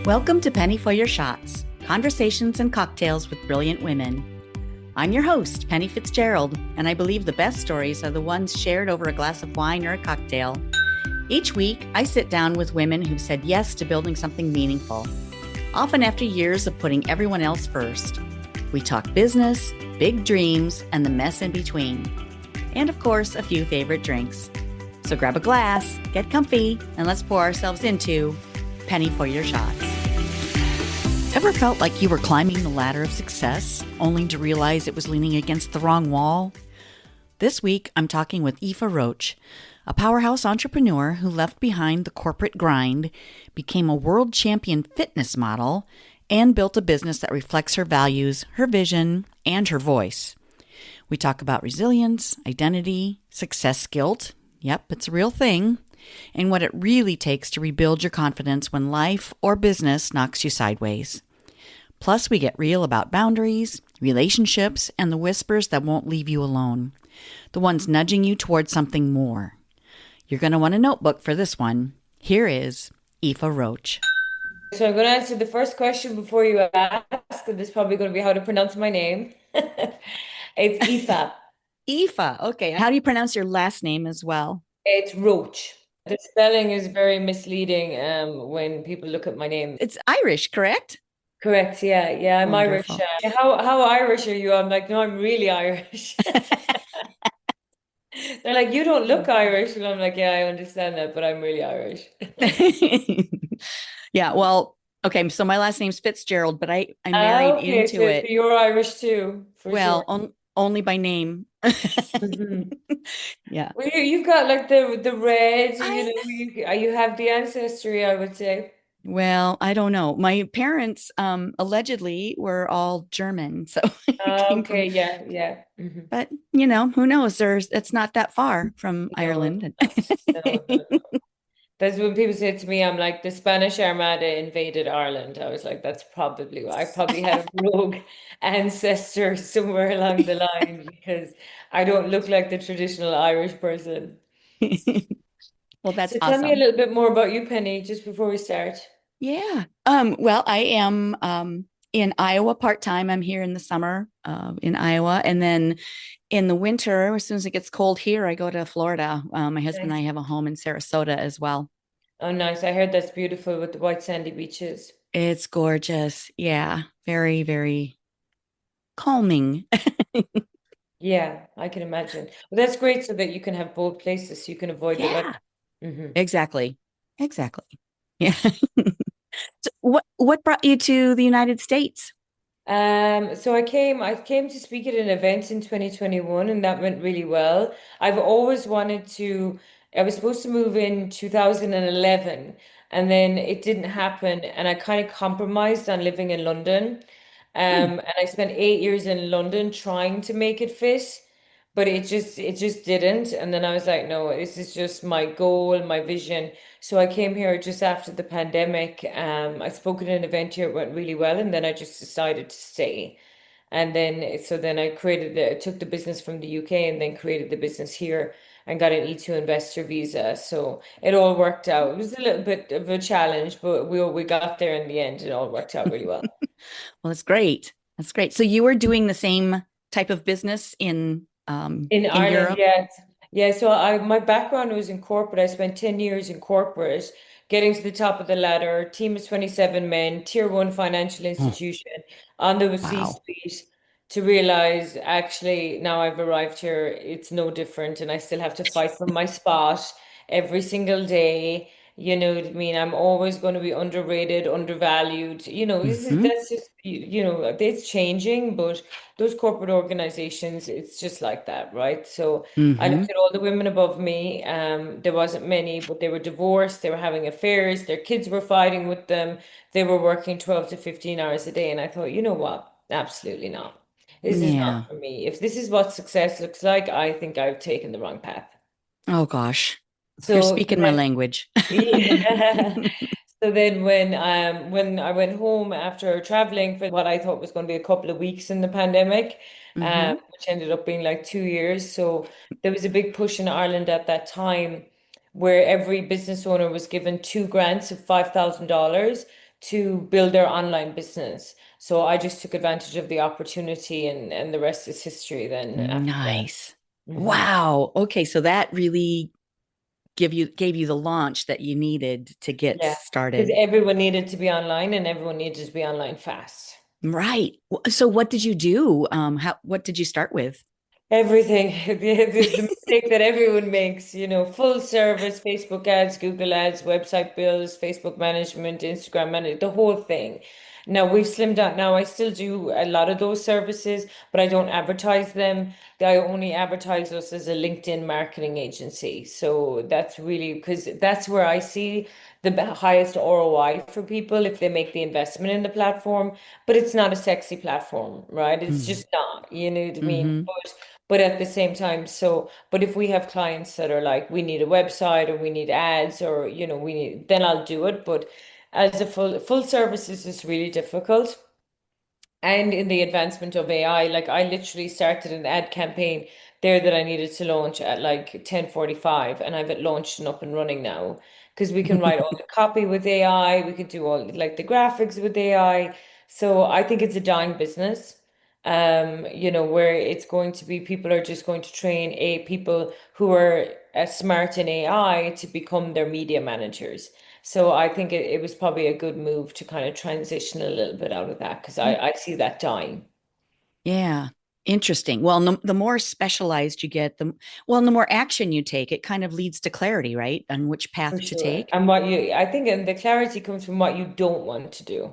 Welcome to Penny for Your Shots, conversations and cocktails with brilliant women. I'm your host, Penny Fitzgerald, and I believe the best stories are the ones shared over a glass of wine or a cocktail. Each week, I sit down with women who've said yes to building something meaningful, often after years of putting everyone else first. We talk business, big dreams, and the mess in between. And of course, a few favorite drinks. So grab a glass, get comfy, and let's pour ourselves into Penny for Your Shots. Ever felt like you were climbing the ladder of success, only to realize it was leaning against the wrong wall? This week, I'm talking with Aoife Roche, a powerhouse entrepreneur who left behind the corporate grind, became a world champion fitness model, and built a business that reflects her values, her vision, and her voice. We talk about resilience, identity, success guilt. Yep, it's a real thing. And what it really takes to rebuild your confidence when life or business knocks you sideways. Plus, we get real about boundaries, relationships, and the whispers that won't leave you alone. The ones nudging you towards something more. You're going to want a notebook for this one. Here is Aoife Roche. So I'm going to answer the first question before you ask, and this is probably going to be how to pronounce my name. It's Aoife. Aoife. Okay. How do you pronounce your last name as well? It's Roach. The spelling is very misleading when people look at my name. It's Irish, correct? Correct, yeah. Yeah, I'm Wonderful. Irish. How Irish are you? I'm like, no, I'm really Irish. They're like, you don't look Irish. And I'm like, yeah, I understand that, but I'm really Irish. Yeah, well, okay, so my last name's Fitzgerald, but I married Okay, into so it. you're Irish too, for Well, sure. only by name. Mhm. Yeah. Well, you've got like the red, I you have the ancestry, I would say. Well, I don't know. My parents allegedly were all German, so it came from, Okay, yeah, yeah. but who knows? It's not that far from No, Ireland. it's not. No, no. That's when people say to me, I'm like, the Spanish Armada invaded Ireland. I was like, that's probably why. I probably had a rogue ancestor somewhere along the line because I don't look like the traditional Irish person. Well, that's So tell me a awesome. little bit more about you, Penny, just before we start. Yeah. Well, I am in Iowa part-time. I'm here in the summer in Iowa. And then in the winter, as soon as it gets cold here, I go to Florida. My husband and Nice. I have a home in Sarasota as well. Oh, nice. I heard that's beautiful with the white sandy beaches. It's gorgeous. Yeah. Very, very calming. Yeah, I can imagine. Well, that's great so that you can have both places so you can avoid the weather. Yeah. Hmm. Exactly. Exactly. Yeah. So what brought you to the United States? So I came to speak at an event in 2021 and that went really well. I've always wanted to, I was supposed to move in 2011 and then it didn't happen and I kind of compromised on living in London. Hmm. And I spent 8 years in London trying to make it fit, but it just didn't. And then I was like, no, this is just my goal, my vision. So I came here just after the pandemic. I spoke at an event here, it went really well, and then I just decided to stay. And then so then took the business from the UK and then created the business here and got an E2 investor visa. So it all worked out. It was a little bit of a challenge, but we got there in the end. It all worked out really well. Well, that's great. That's great. So you were doing the same type of business In in Ireland, Europe? yes. Yeah, so my background was in corporate. I spent 10 years in corporate, getting to the top of the ladder, team of 27 men, tier one financial Oh, institution on the wow. C-suite to realize actually now I've arrived here, it's no different and I still have to fight for my spot every single day. You know what I mean? I'm always going to be underrated, undervalued. Hmm. That's just it's changing, but those corporate organizations, it's just like that, right? So I Hmm. looked at all the women above me. There wasn't many, but they were divorced, they were having affairs, their kids were fighting with them, they were working 12 to 15 hours a day. And I thought, you know what? Absolutely not. This is Yeah. not for me. If this is what success looks like, I think I've taken the wrong path. Oh gosh. You're So speaking my then, language. yeah. So then when I went home after traveling for what I thought was going to be a couple of weeks in the pandemic, Hmm. which ended up being like 2 years. So there was a big push in Ireland at that time where every business owner was given two grants of $5,000 to build their online business. So I just took advantage of the opportunity, and the rest is history then after that. Nice. Hmm. Wow. Okay, so that really gave you the launch that you needed to get Yeah, because started. everyone needed to be online and everyone needed to be online fast. Right. So what did you do? What did you start with? Everything, the mistake that everyone makes, full service, Facebook ads, Google ads, website builds, Facebook management, Instagram management, the whole thing. Now we've slimmed down. Now I still do a lot of those services, but I don't advertise them. I only advertise us as a LinkedIn marketing agency. So that's really because that's where I see the highest ROI for people if they make the investment in the platform. But it's not a sexy platform, right? It's Mm. just not, you know what I mean? Hmm. But at the same time, but if we have clients that are like, we need a website or we need ads or, then I'll do it. But as a full service is just really difficult. And in the advancement of AI, like I literally started an ad campaign there that I needed to launch at like 10:45, and I've it launched and up and running now because we can write all the copy with AI, we could do all like the graphics with AI. So I think it's a dying business. Where it's going to be people are just going to train people who are smart in AI to become their media managers. So I think it was probably a good move to kind of transition a little bit out of that because I see that dying Yeah. Interesting. Well, the more specialized you get, the more action you take, it kind of leads to clarity, right? On which for path to sure. take. And I think, and the clarity comes from what you don't want to do.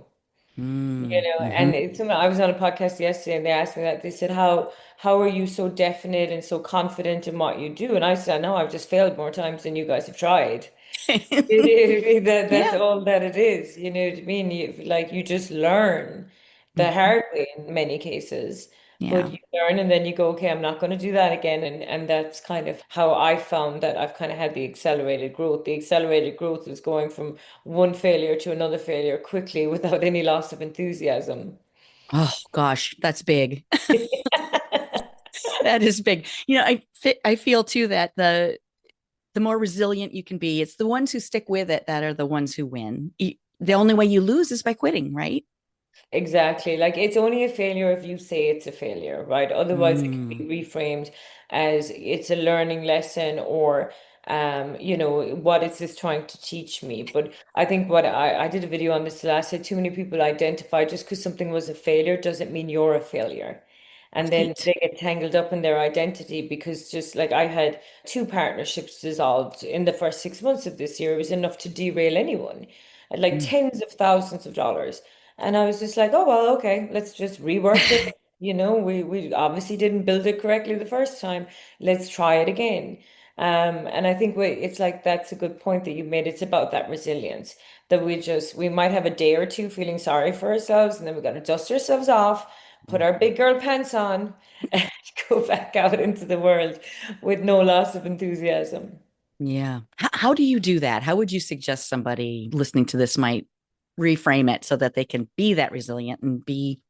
Mm, And hmm. I was on a podcast yesterday and they asked me that. They said, how are you so definite and so confident in what you do? And I said, no, I've just failed more times than you guys have tried. That's Yeah. all that it is. You know what I mean? You just learn the Mhm. hard way in many cases, but Yeah. you learn and then you go, okay, I'm not going to do that again. And that's kind of how I found that I've kind of had the accelerated growth. The accelerated growth is going from one failure to another failure quickly without any loss of enthusiasm. Oh gosh, that's big. That is big. I feel too that the more resilient you can be, it's the ones who stick with it that are the ones who win. The only way you lose is by quitting, right? Exactly. Like it's only a failure if you say it's a failure, right? Otherwise, it can Mm. be reframed as it's a learning lesson or, what is this trying to teach me? But I think what I did a video on this last, said too many people identify just because something was a failure doesn't mean you're a failure. And then Right. they get tangled up in their identity because just like I had two partnerships dissolved in the first 6 months of this year, it was enough to derail anyone at like Mm. tens of thousands of dollars. And I was just like, oh, well, okay, let's just rework it. We obviously didn't build it correctly the first time. Let's try it again. And I think it's like that's a good point that you made. It's about that resilience that we might have a day or two feeling sorry for ourselves, and then we got to dust ourselves off, put our big girl pants on, and go back out into the world with no loss of enthusiasm. Yeah. How do you do that? How would you suggest somebody listening to this might reframe it so that they can be that resilient and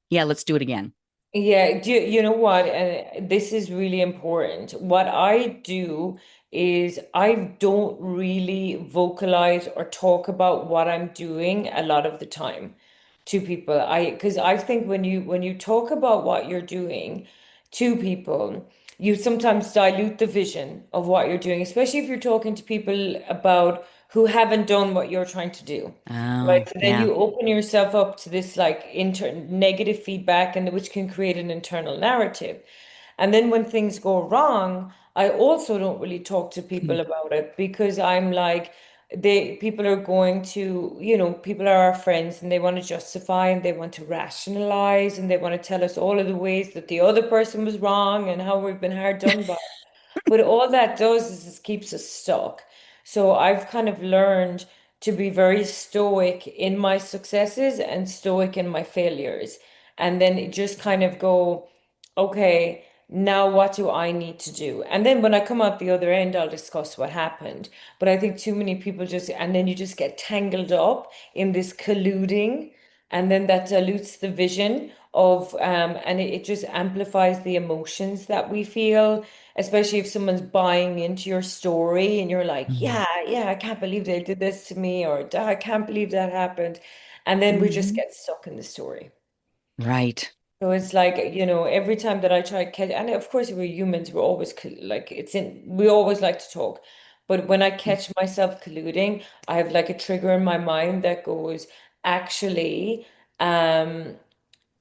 yeah, let's do it again. Yeah, you know what? And this is really important. What I do is I don't really vocalize or talk about what I'm doing a lot of the time to people. Because I think when you talk about what you're doing to people, you sometimes dilute the vision of what you're doing, especially if you're talking to people about who haven't done what you're trying to do. Right. Oh, So then yeah. you open yourself up to this like negative feedback and which can create an internal narrative. And then when things go wrong, I also don't really talk to people about it because I'm like, people are going to, people are our friends and they want to justify and they want to rationalize and they want to tell us all of the ways that the other person was wrong and how we've been hard done by. But all that does is just keeps us stuck. So I've kind of learned to be very stoic in my successes and stoic in my failures. And then just kind of go, okay, now what do I need to do? And then when I come out the other end, I'll discuss what happened. But I think too many people and then you just get tangled up in this colluding, and then that dilutes the vision and it just amplifies the emotions that we feel, especially if someone's buying into your story and you're like, Mhm. yeah, I can't believe they did this to me, or I can't believe that happened. And then we just Hmm. get stuck in the story. Right. So it's like, every time that I try to catch, and of course we're humans, we're always like we always like to talk. But when I catch myself colluding, I have like a trigger in my mind that goes, actually, um,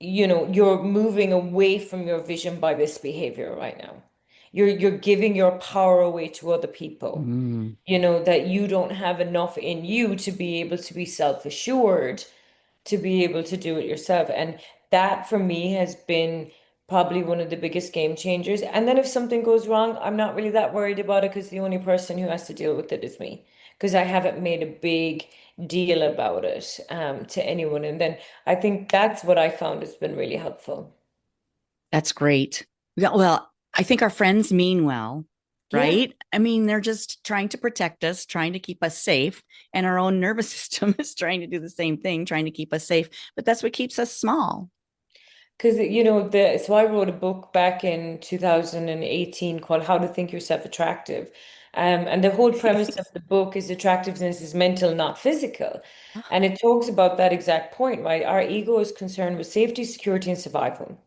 you're moving away from your vision by this behavior right now. You're giving your power away to other people. Mm. That you don't have enough in you to be able to be self-assured to be able to do it yourself. And that for me has been probably one of the biggest game changers. And then if something goes wrong, I'm not really that worried about it because the only person who has to deal with it is me. Because I haven't made a big deal about it to anyone. And then I think that's what I found has been really helpful. That's great. Yeah, well, I think our friends mean well, Yeah. right? I mean, they're just trying to protect us, trying to keep us safe, and our own nervous system is trying to do the same thing, trying to keep us safe. But that's what keeps us small. Because, so I wrote a book back in 2018 called How to Think Yourself Attractive. And the whole premise of the book is attractiveness is mental, not physical. And it talks about that exact point, right? Our ego is concerned with safety, security, and survival,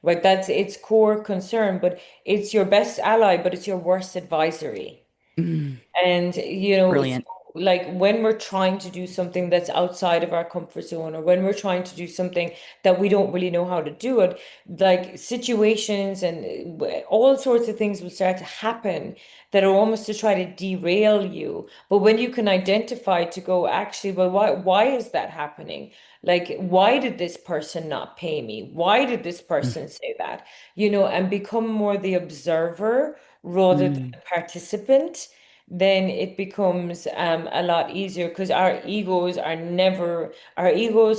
right? That's its core concern, but it's your best ally, but it's your worst advisory. Mm, And, so brilliant. like when we're trying to do something that's outside of our comfort zone, or when we're trying to do something that we don't really know how to do it, like situations and all sorts of things will start to happen that are almost to try to derail you. But when you can identify to go, actually, well, why is that happening? Like, why did this person not pay me? Why did this Mm, person say that? And become more the observer rather than mm, the participant, then it becomes a lot easier because our egos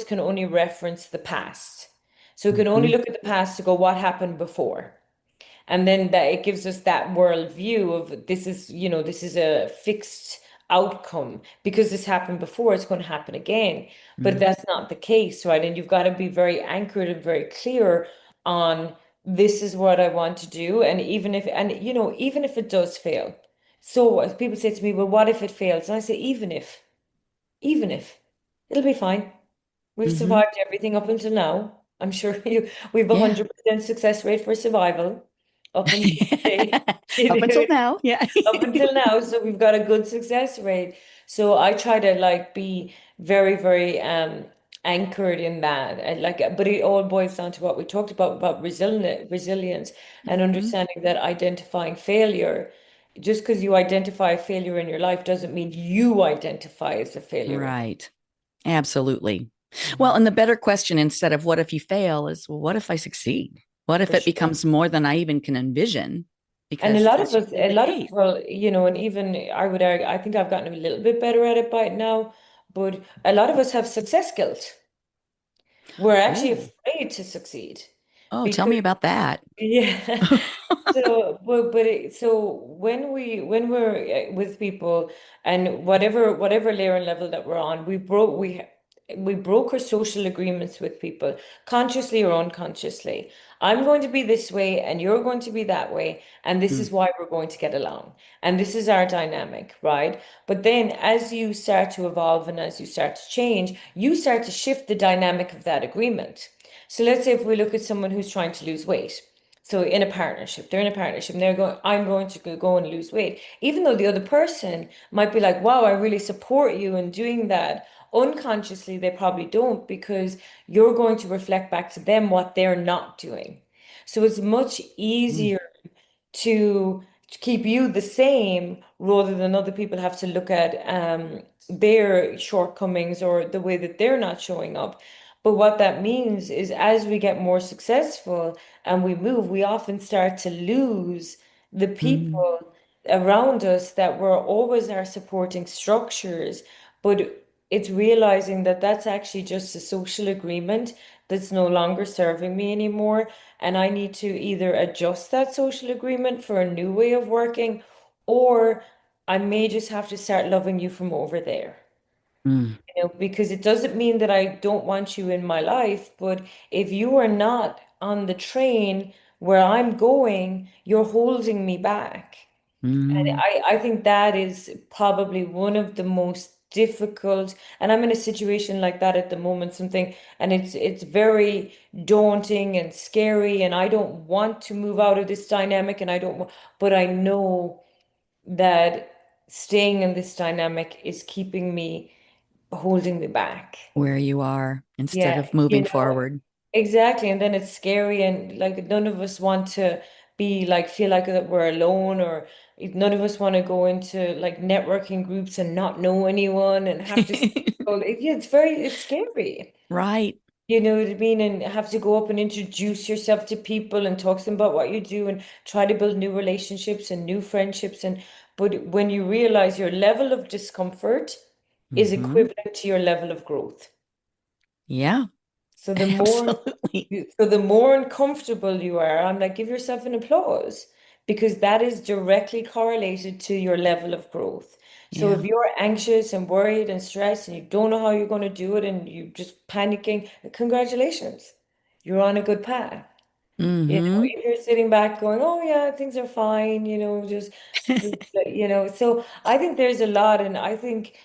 can only reference the past. So we can only mhm. look at the past to go, what happened before? And then that it gives us that world view of this is a fixed outcome because this happened before, it's going to happen again. But Mm, that's not the case, right? And you've got to be very anchored and very clear on this is what I want to do. And even if it does fail. So as people say to me, well, what if it fails? And I say, even if, it'll be fine. We've mhm. survived everything up until now. I'm sure we've a Yeah. 100% success rate for survival up until today. Up until now. Yeah. Up until now, so we've got a good success rate. So I try to like be very, very anchored in that. And like, but it all boils down to what we talked about resilience and Mhm. understanding that identifying failure. Just because you identify a failure in your life doesn't mean you identify as a failure. Right. Absolutely. Well, Mhm. and the better question instead of what if you fail is, well, what if I succeed? What if For it sure. becomes more than I even can envision? And Because that's usually a the lot of case. people, and even I would argue, I think I've gotten a little bit better at it by now, but a lot of us have success guilt. We're actually Oh, afraid to succeed oh, tell because me about that. yeah. So when we're with people and whatever layer and level that we're on, we broker social agreements with people, consciously or unconsciously. I'm going to be this way and you're going to be that way, and this Mm, is why we're going to get along. And this is our dynamic, right? But then as you start to evolve and as you start to change, you start to shift the dynamic of that agreement. So let's say if we look at someone who's trying to lose weight. So in a partnership, they're in a partnership and they're going, I'm going to go and lose weight. Even though the other person might be like, wow, I really support you in doing that. Unconsciously, they probably don't because you're going to reflect back to them what they're not doing. So it's much mm, easier to keep you the same rather than other people have to look at their shortcomings or the way that they're not showing up. But what that means is as we get more successful and we move, we often start to lose the mm, people around us that were always our supporting structures. But it's realizing that that's actually just a social agreement that's no longer serving me anymore. And I need to either adjust that social agreement for a new way of working, or I may just have to start loving you from over there. mm, Because it doesn't mean that I don't want you in my life, but if you are not on the train where I'm going, you're holding me back. And mm, I think that is probably one of the most difficult. And I'm in a situation like that at the moment, something, and it's very daunting and scary, and I don't want to move out of this dynamic, and I don't want, but I know that staying in this dynamic is keeping me, holding me back. Where you are instead Yeah, of moving forward. exactly. And then it's scary, and like none of us want to be like feel like that we're alone, or none of us want to go into like networking groups and not know anyone and have to yeah, it's scary. Right. You know what I mean? And have to go up and introduce yourself to people and talk to them about what you do and try to build new relationships and new friendships. And but when you realize your level of discomfort is Hmm. equivalent to your level of growth. Yeah, So the more absolutely. so the more uncomfortable you are, I'm like, give yourself an applause because that is directly correlated to your level of growth. So if Yeah. you're anxious and worried and stressed and you don't know how you're going to do it and you're just panicking, congratulations. You're on a good path. You know, Hmm. if you're sitting back going, oh yeah, things are fine, just so I think there's a lot, and I think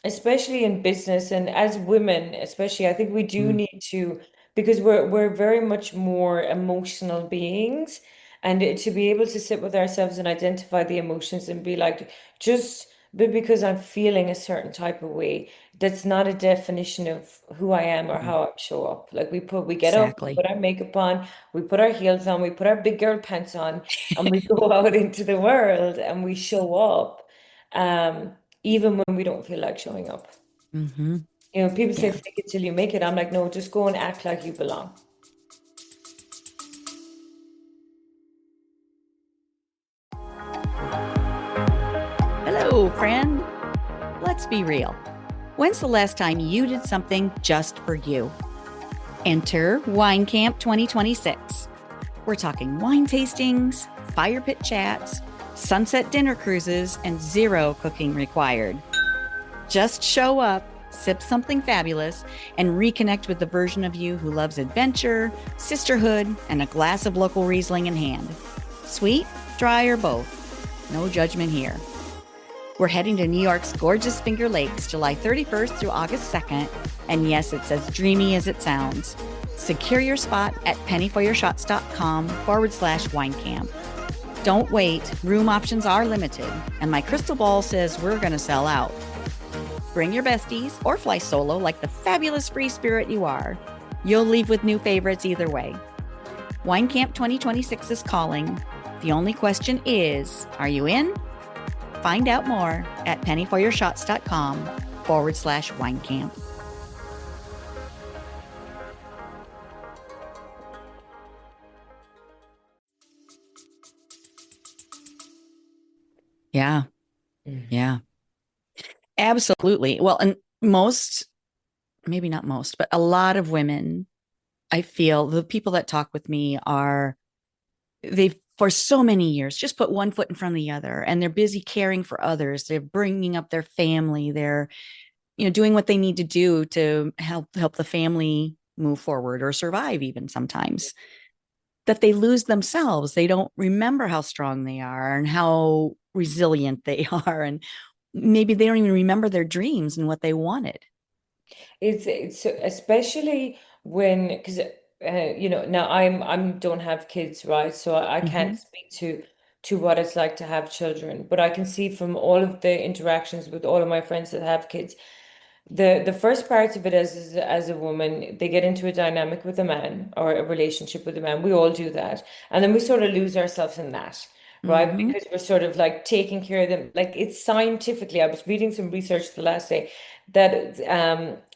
especially in business and as women, especially, I think we do need to, because we're very much more emotional beings, and to be able to sit with ourselves and identify the emotions and be like, just but because I'm feeling a certain type of way, that's not a definition of who I am or how I show up. Like we get up, we Exactly. put our makeup on, we put our heels on, we put our big girl pants on, and we go out into the world and we show up. Um, Even when we don't feel like showing up. Hmm. You know, people say Yeah. fake it till you make it. I'm like, no, just go and act like you belong. Hello, friend. Let's be real. When's the last time you did something just for you? Enter Wine Camp 2026. We're talking wine tastings, fire pit chats, sunset dinner cruises, and zero cooking required. Just show up, sip something fabulous, and reconnect with the version of you who loves adventure, sisterhood, and a glass of local Riesling in hand. Sweet, dry, or both. No judgment here. We're heading to New York's gorgeous Finger Lakes July 31st through August 2nd. And yes, it's as dreamy as it sounds. Secure your spot at pennyforyourshots.com/wine camp. Don't wait, room options are limited, and my crystal ball says we're going to sell out. Bring your besties or fly solo like the fabulous free spirit you are. You'll leave with new favorites either way. Wine Camp 2026 is calling. The only question is, are you in? Find out more at pennyforyourshots.com/wine camp. Yeah, Mm. yeah, absolutely. Well, and most, maybe not most, but a lot of women, I feel the people that talk with me are, they've for so many years just put one foot in front of the other and they're busy caring for others. They're bringing up their family. They're, doing what they need to do to help the family move forward or survive even sometimes. That they lose themselves. They don't remember how strong they are and how resilient they are. And maybe they don't even remember their dreams and what they wanted. It's especially when because now I'm don't have kids, right? So I can't Hmm. speak to what it's like to have children, but I can see from all of the interactions with all of my friends that have kids. The first part of it is as a woman, they get into a dynamic with a man or a relationship with a man. We all do that. And then we sort of lose ourselves in that, right? Hmm. Because we're sort of like taking care of them. Like it's scientifically, I was reading some research the last day that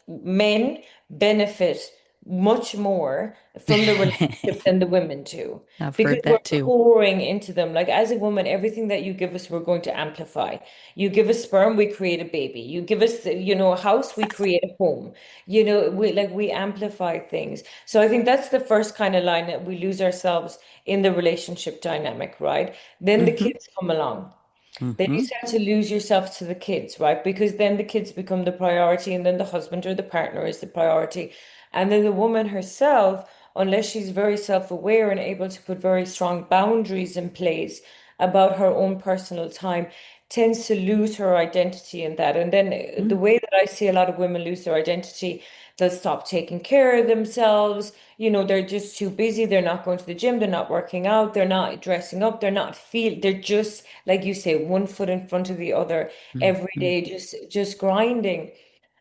men benefit much more from the relationship than the women do I've because heard we're that too. pouring into them. Like as a woman, everything that you give us, we're going to amplify. You give us sperm, we create a baby. You give us, a house, we create a home. We amplify things. So I think that's the first kind of line that we lose ourselves in the relationship dynamic, right? Then the Hmm. kids come along. Then you Hmm. start to lose yourself to the kids, right? Because then the kids become the priority, and then the husband or the partner is the priority. And then the woman herself, unless she's very self-aware and able to put very strong boundaries in place about her own personal time, tends to lose her identity in that. And then the Mm. way that I see a lot of women lose their identity, they'll stop taking care of themselves. They're just too busy. They're not going to the gym. They're not working out. They're not dressing up. They're just, like you say, one foot in front of the other every Mhm. day, just grinding.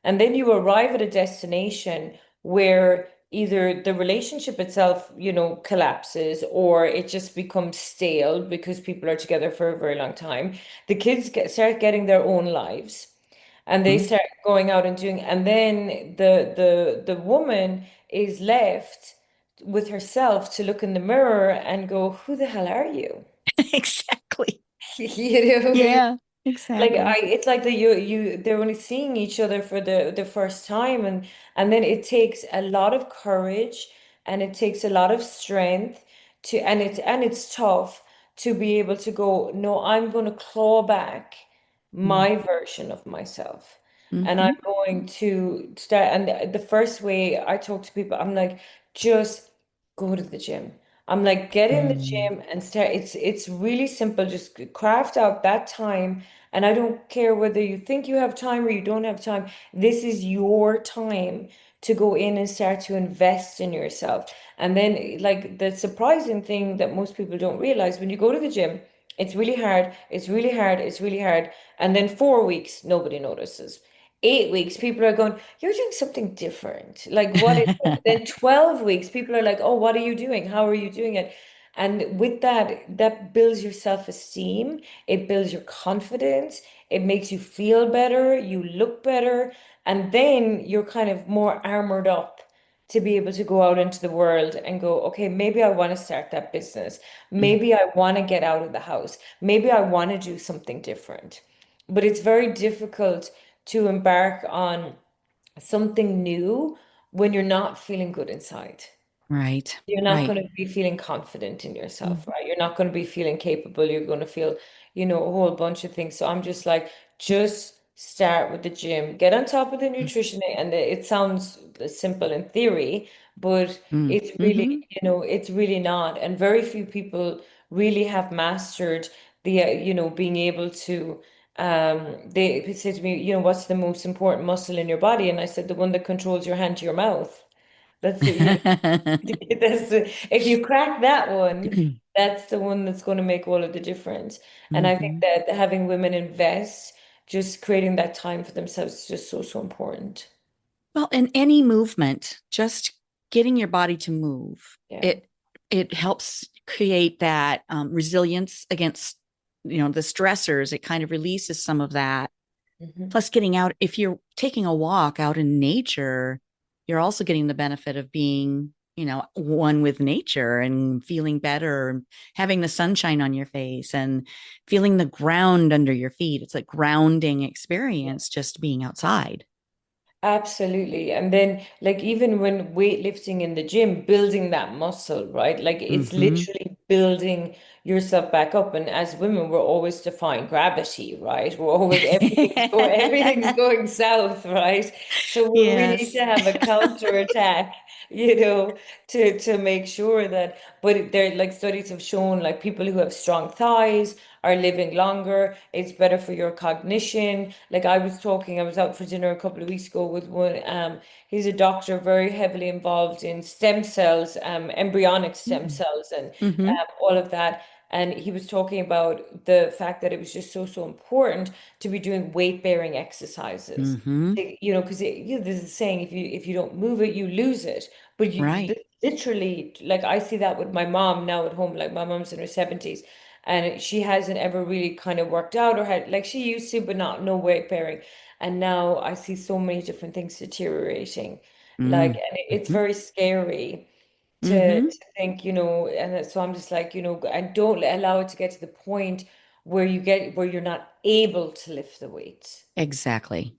And then you arrive at a destination where either the relationship itself, collapses, or it just becomes stale because people are together for a very long time. The kids start getting their own lives, and they Mhm. start going out and doing, and then the woman is left with herself to look in the mirror and go, "Who the hell are you?" Exactly. You know? Yeah, Like exactly. it's like they're only seeing each other for the first time, and then it takes a lot of courage, and it takes a lot of strength and it's tough to be able to go, no, I'm going to claw back Mm. my version of myself, and I'm Mhm. going to start. And the first way I talk to people, I'm like, just go to the gym. I'm like, get in the Mm. gym and start. It's really simple. Just craft out that time, and I don't care whether you think you have time or you don't have time. This is your time to go in and start to invest in yourself. And then, like, the surprising thing that most people don't realize, when you go to the gym, it's really hard, it's really hard, it's really hard. And then 4 weeks, nobody notices. 8 weeks, people are going, "You're doing something different." Like, what is it? Then 12 weeks, people are like, "Oh, what are you doing? How are you doing it?" And with that, that builds your self-esteem. It builds your confidence. It makes you feel better. You look better. And then you're kind of more armored up to be able to go out into the world and go, okay, maybe I want to start that business. Mm. Maybe I want to get out of the house. Maybe I want to do something different. But it's very difficult to embark on something new when you're not feeling good inside. Right. You're not Right. going to be feeling confident in Mm. yourself, right? You're not going to be feeling capable. You're going to feel, a whole bunch of things. So I'm just like, just start with the gym, get on top of the Mm. nutrition. And it sounds simple in theory, but Mm. it's really, Mhm. it's really not. And very few people really have mastered being able to, they say to me, what's the most important muscle in your body? And I said, the one that controls your hand to your mouth. That's it. If you crack that one, that's the one that's going to make all of the difference. And I think Mhm. that having women invest, just creating that time for themselves is just so, so important. Well, in any movement, just getting your body to move, Yeah. it helps create that resilience against the stressors. It kind of releases some of that. Hmm. Plus, getting out, if you're taking a walk out in nature, you're also getting the benefit of being one with nature and feeling better and having the sunshine on your face and feeling the ground under your feet. It's a grounding experience just being outside. Absolutely. And then, like, even when weightlifting in the gym, building that muscle, right? Like, it's Mm-hmm. literally building yourself back up. And as women, we're always defying gravity, right? We're always, everything's going south, right? So we need Yes. to have a counter attack, to make sure that, but there, like, studies have shown, like, people who have strong thighs are living longer. It's better for your cognition. Like, I was out for dinner a couple of weeks ago with one, he's a doctor very heavily involved in stem cells, embryonic stem cells, and Mm-hmm. all of that. And he was talking about the fact that it was just so, so important to be doing weight-bearing exercises. Mm-hmm. Because there's a saying, if you don't move it, you lose it. But Right. literally, like, I see that with my mom now at home. Like, my mom's in her 70s, and she hasn't ever really kind of worked out or had, like, she used to, but not no weight bearing. And now I see so many different things deteriorating. Like, and it's Mm-hmm. very scary to Mm-hmm. think, and so I'm just like, and don't allow it to get to the point where you're not able to lift the weights. Exactly.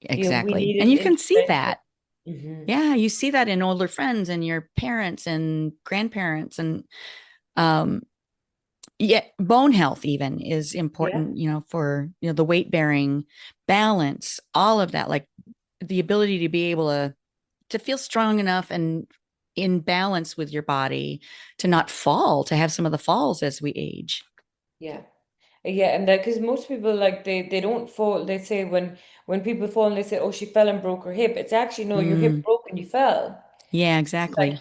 We Exactly. need And an you can see intervention. that. Hmm. Yeah, you see that in older friends and your parents and grandparents and um yeah, bone health even is Yeah, important, for, the weight bearing balance, all of that, like the ability to be able to feel strong enough and in balance with your body to not fall, to have some of the falls as we age. yeah. Yeah, and that because most people like they don't fall. They say when people fall and they say, "Oh, she fell and broke her hip." It's actually no, your hip Mm, broke and you fell. yeah, It's like, exactly.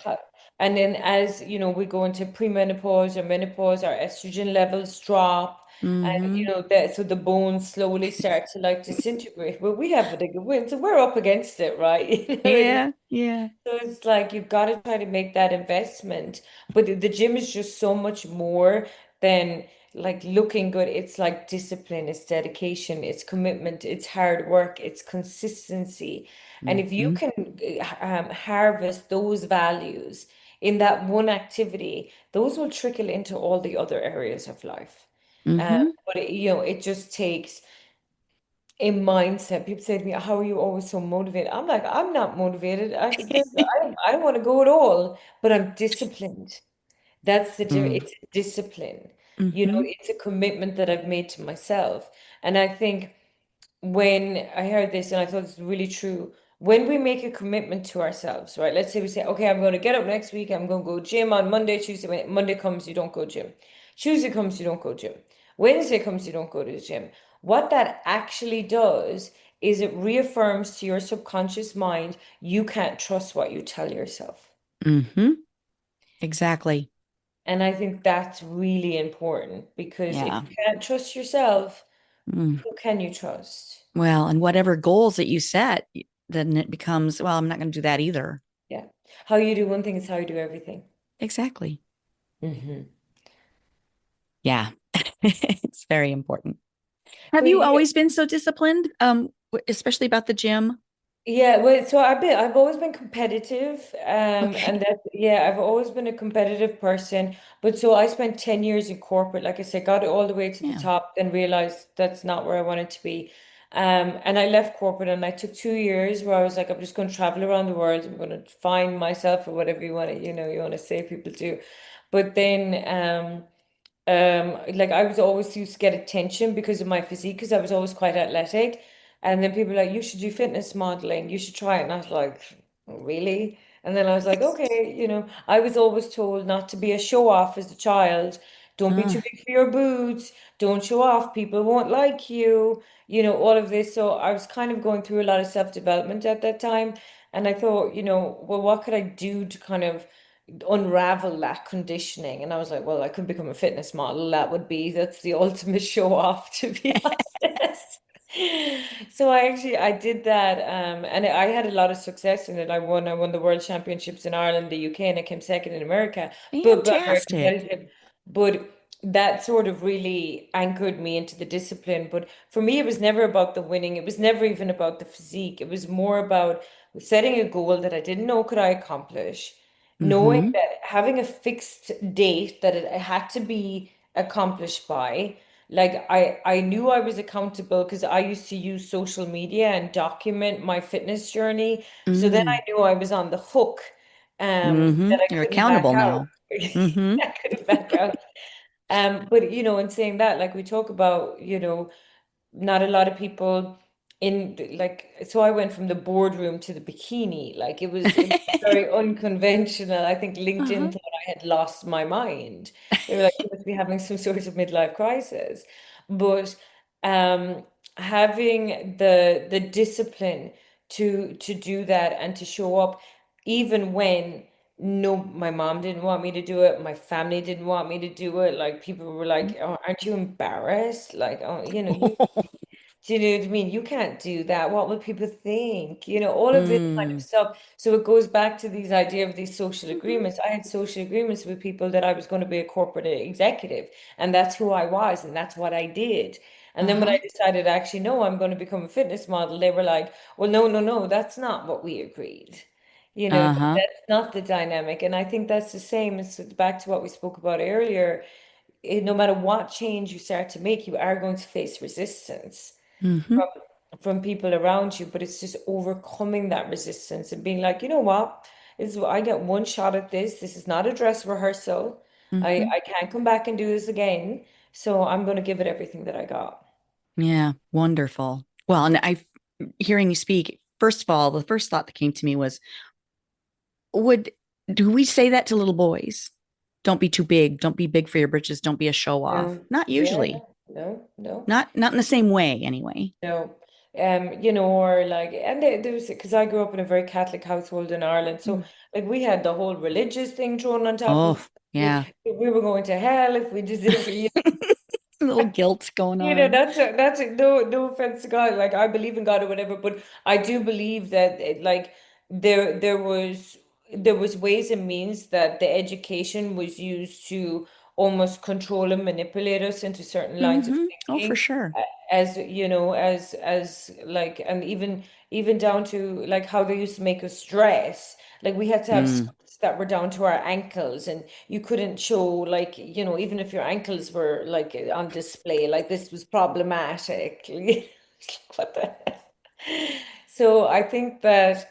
and then as you know, we go into premenopause or menopause, our estrogen levels drop, and you Mm-hmm. know that so the bones slowly start to like disintegrate. Well, we have the win, so we're up against it, right? You know, Yeah, yeah. so it's like you've got to try to make that investment. But the gym is just so much more than like looking good. It's like discipline, it's dedication, it's commitment, it's hard work, it's consistency. And if you Mm-hmm. can harvest those values in that one activity, those will trickle into all the other areas of life. Mm-hmm. But you know, it just takes a mindset. People say to me, "How are you always so motivated?" I'm like, "I'm not motivated. I don't want to go at all, but I'm disciplined." That's Mm. it's a discipline. You know, Mm-hmm. it's a commitment that I've made to myself. And I think when I heard this and I thought it's really true, when we make a commitment to ourselves, right? Let's say we say, okay, I'm going to get up next week, I'm going to go gym on Monday, Tuesday. When Monday comes, you don't go gym. Tuesday comes, you don't go gym. Wednesday comes, you don't go to the gym. What that actually does is it reaffirms to your subconscious mind you can't trust what you tell yourself. Mm-hmm. Exactly. And I think that's really important because if Yeah. you can't trust yourself, Mm. who can you trust? Well, and whatever goals that you set, then it becomes, well, I'm not going to do that either. Yeah. How you do one thing is how you do everything. Exactly. Hmm. Yeah. It's very important. Have But you yeah, always been so disciplined? Especially about the gym? yeah, well, so I've always been competitive, and Okay. that yeah, I've always been a competitive person. But so I spent 10 years in corporate, like I said, got it all the way to the Yeah. top, then realized that's not where I wanted to be. And I left corporate and I took 2 years where I was like, I'm just going to travel around the world. I'm going to find myself or whatever you want to, you want to say people do. But then like I was always used to get attention because of my physique, because I was always quite athletic. And then people were like, you should do fitness modeling, you should try it. And I was like, "Oh, really?" And then I was like, okay, I was always told not to be a show off as a child. Don't be Uh, too big for your boots. Don't show off. People won't like you. All of this. So I was kind of going through a lot of self-development at that time. And I thought, well, what could I do to kind of unravel that conditioning? And I was like, well, I could become a fitness model. That's the ultimate show off, to be honest. So I did that, and I had a lot of success in it. I won the world championships in Ireland, the UK, and I came second in America. But very Fantastic. competitive. But that sort of really anchored me into the discipline. But for me, it was never about the winning. It was never even about the physique. It was more about setting a goal that I didn't know could I accomplish, knowing Mm-hmm. that having a fixed date that it had to be accomplished by. Like I knew I was accountable because I used to use social media and document my fitness journey. So then I Mm. knew I was on the hook, Mm-hmm. that I You're couldn't back accountable out. now. Mm-hmm. I couldn't back out. But in saying that, like we talk about, not a lot of people so I went from the boardroom to the bikini. Like it was very unconventional. I think LinkedIn Uh-huh. thought I had lost my mind. They were like, you must be having some sort of midlife crisis. But um having the discipline to do that and to show up even when no, my mom didn't want me to do it. My family didn't want me to do it. Like people were like, oh, aren't you embarrassed? Like, oh, do you know what I mean? You can't do that. What will people think? All of this kind of Mm. stuff. So it goes back to these idea of these social Mm-hmm. agreements. I had social agreements with people that I was going to be a corporate executive, and that's who I was, and that's what I did. And then when I Uh-huh. decided, actually, no, I'm going to become a fitness model, they were like, well, no, no, no, that's not what we agreed. Uh-huh. That's not the dynamic. And I think that's the same. It's back to what we spoke about earlier. No matter what change you start to make, you are going to face resistance Mm-hmm. from from people around you, but it's just overcoming that resistance and being like, you know what? I get one shot at this. This is not a dress rehearsal. I Mm-hmm. I can't come back and do this again. So I'm going to give it everything that I got. Yeah. Wonderful. Well, and hearing you speak, first of all, the first thought that came to me was, would do we say that to little boys? Don't be too big. Don't be big for your britches. Don't be a show off. Yeah. Not Yeah. usually. no, no. Not in the same way anyway. No. Or like, and there was, because I grew up in a very Catholic household in Ireland. So, Mm. like, we had the whole religious thing thrown on top of Oh, us. yeah. We were going to hell if we just, if we, A little guilt going on. no offense to God. Like, I believe in God or whatever, but I do believe that, like, there was ways and means that the education was used to almost control and manipulate us into certain lines of Oh, for thinking, sure. as as like, and even down to like how they used to make us dress. Like, we had to have Mm. skirts that were down to our ankles, and you couldn't show, like, even if your ankles were like on display, like, this was problematic. What the heck? So I think that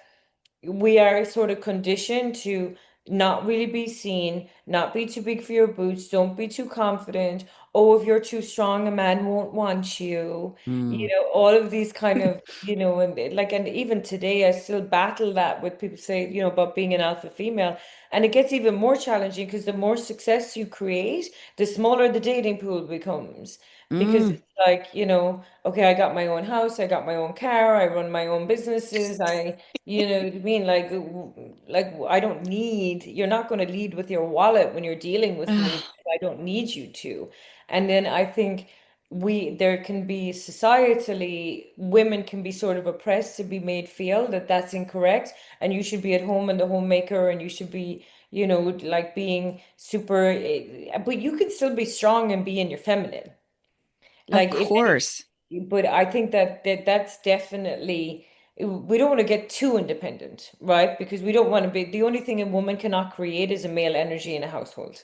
we are sort of conditioned to not really be seen, not be too big for your boots, don't be too confident. Oh, if you're too strong, a man won't want you. Mm. All of these kind of, and even today, I still battle that with people say, about being an alpha female. And it gets even more challenging because the more success you create, the smaller the dating pool becomes. Because Mm. it's like, okay, I got my own house, I got my own car, I run my own businesses, you know what I mean? Like, I don't need, you're not going to lead with your wallet when you're dealing with me, Ugh, because I don't need you to. And then I think there can be societally, women can be sort of oppressed to be made feel that that's incorrect. And you should be at home and the homemaker, and you should be, like, being super, but you can still be strong and be in your feminine. of Like, if course. but I think that's definitely, we don't want to get too independent, right? Because we don't want to be, the only thing a woman cannot create is a male energy in a household.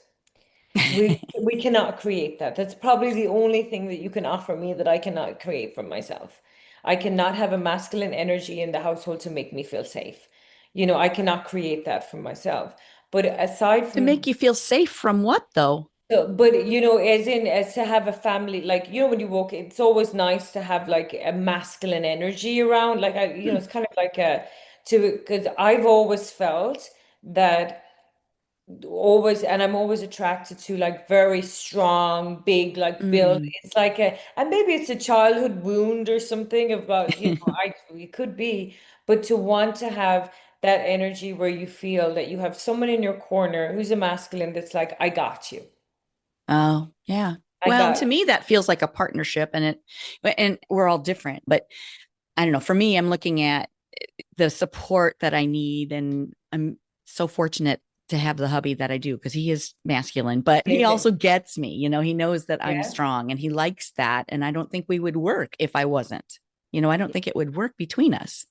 We cannot create that. That's probably the only thing that you can offer me that I cannot create for myself. I cannot have a masculine energy in the household to make me feel safe. I cannot create that for myself. But aside To from, make you feel safe from what, though? but as to have a family, like, when you walk, it's always nice to have like a masculine energy around. Like, Hmm. it's kind of like because I've always felt that, always, and I'm always attracted to like very strong, big, like, build. Mm. It's like and maybe it's a childhood wound or something about, it could be, but to want to have that energy where you feel that you have someone in your corner who's a masculine that's like, I got you. Oh, yeah. I Well, got to me, that feels like a partnership, and we're all different. But I don't know. For me, I'm looking at the support that I need, and I'm so fortunate to have the hubby that I do because he is masculine, but he amazing. also gets me. He knows that I'm Yeah. strong, and he likes that. And I don't think we would work if I wasn't. I don't think it would work between us.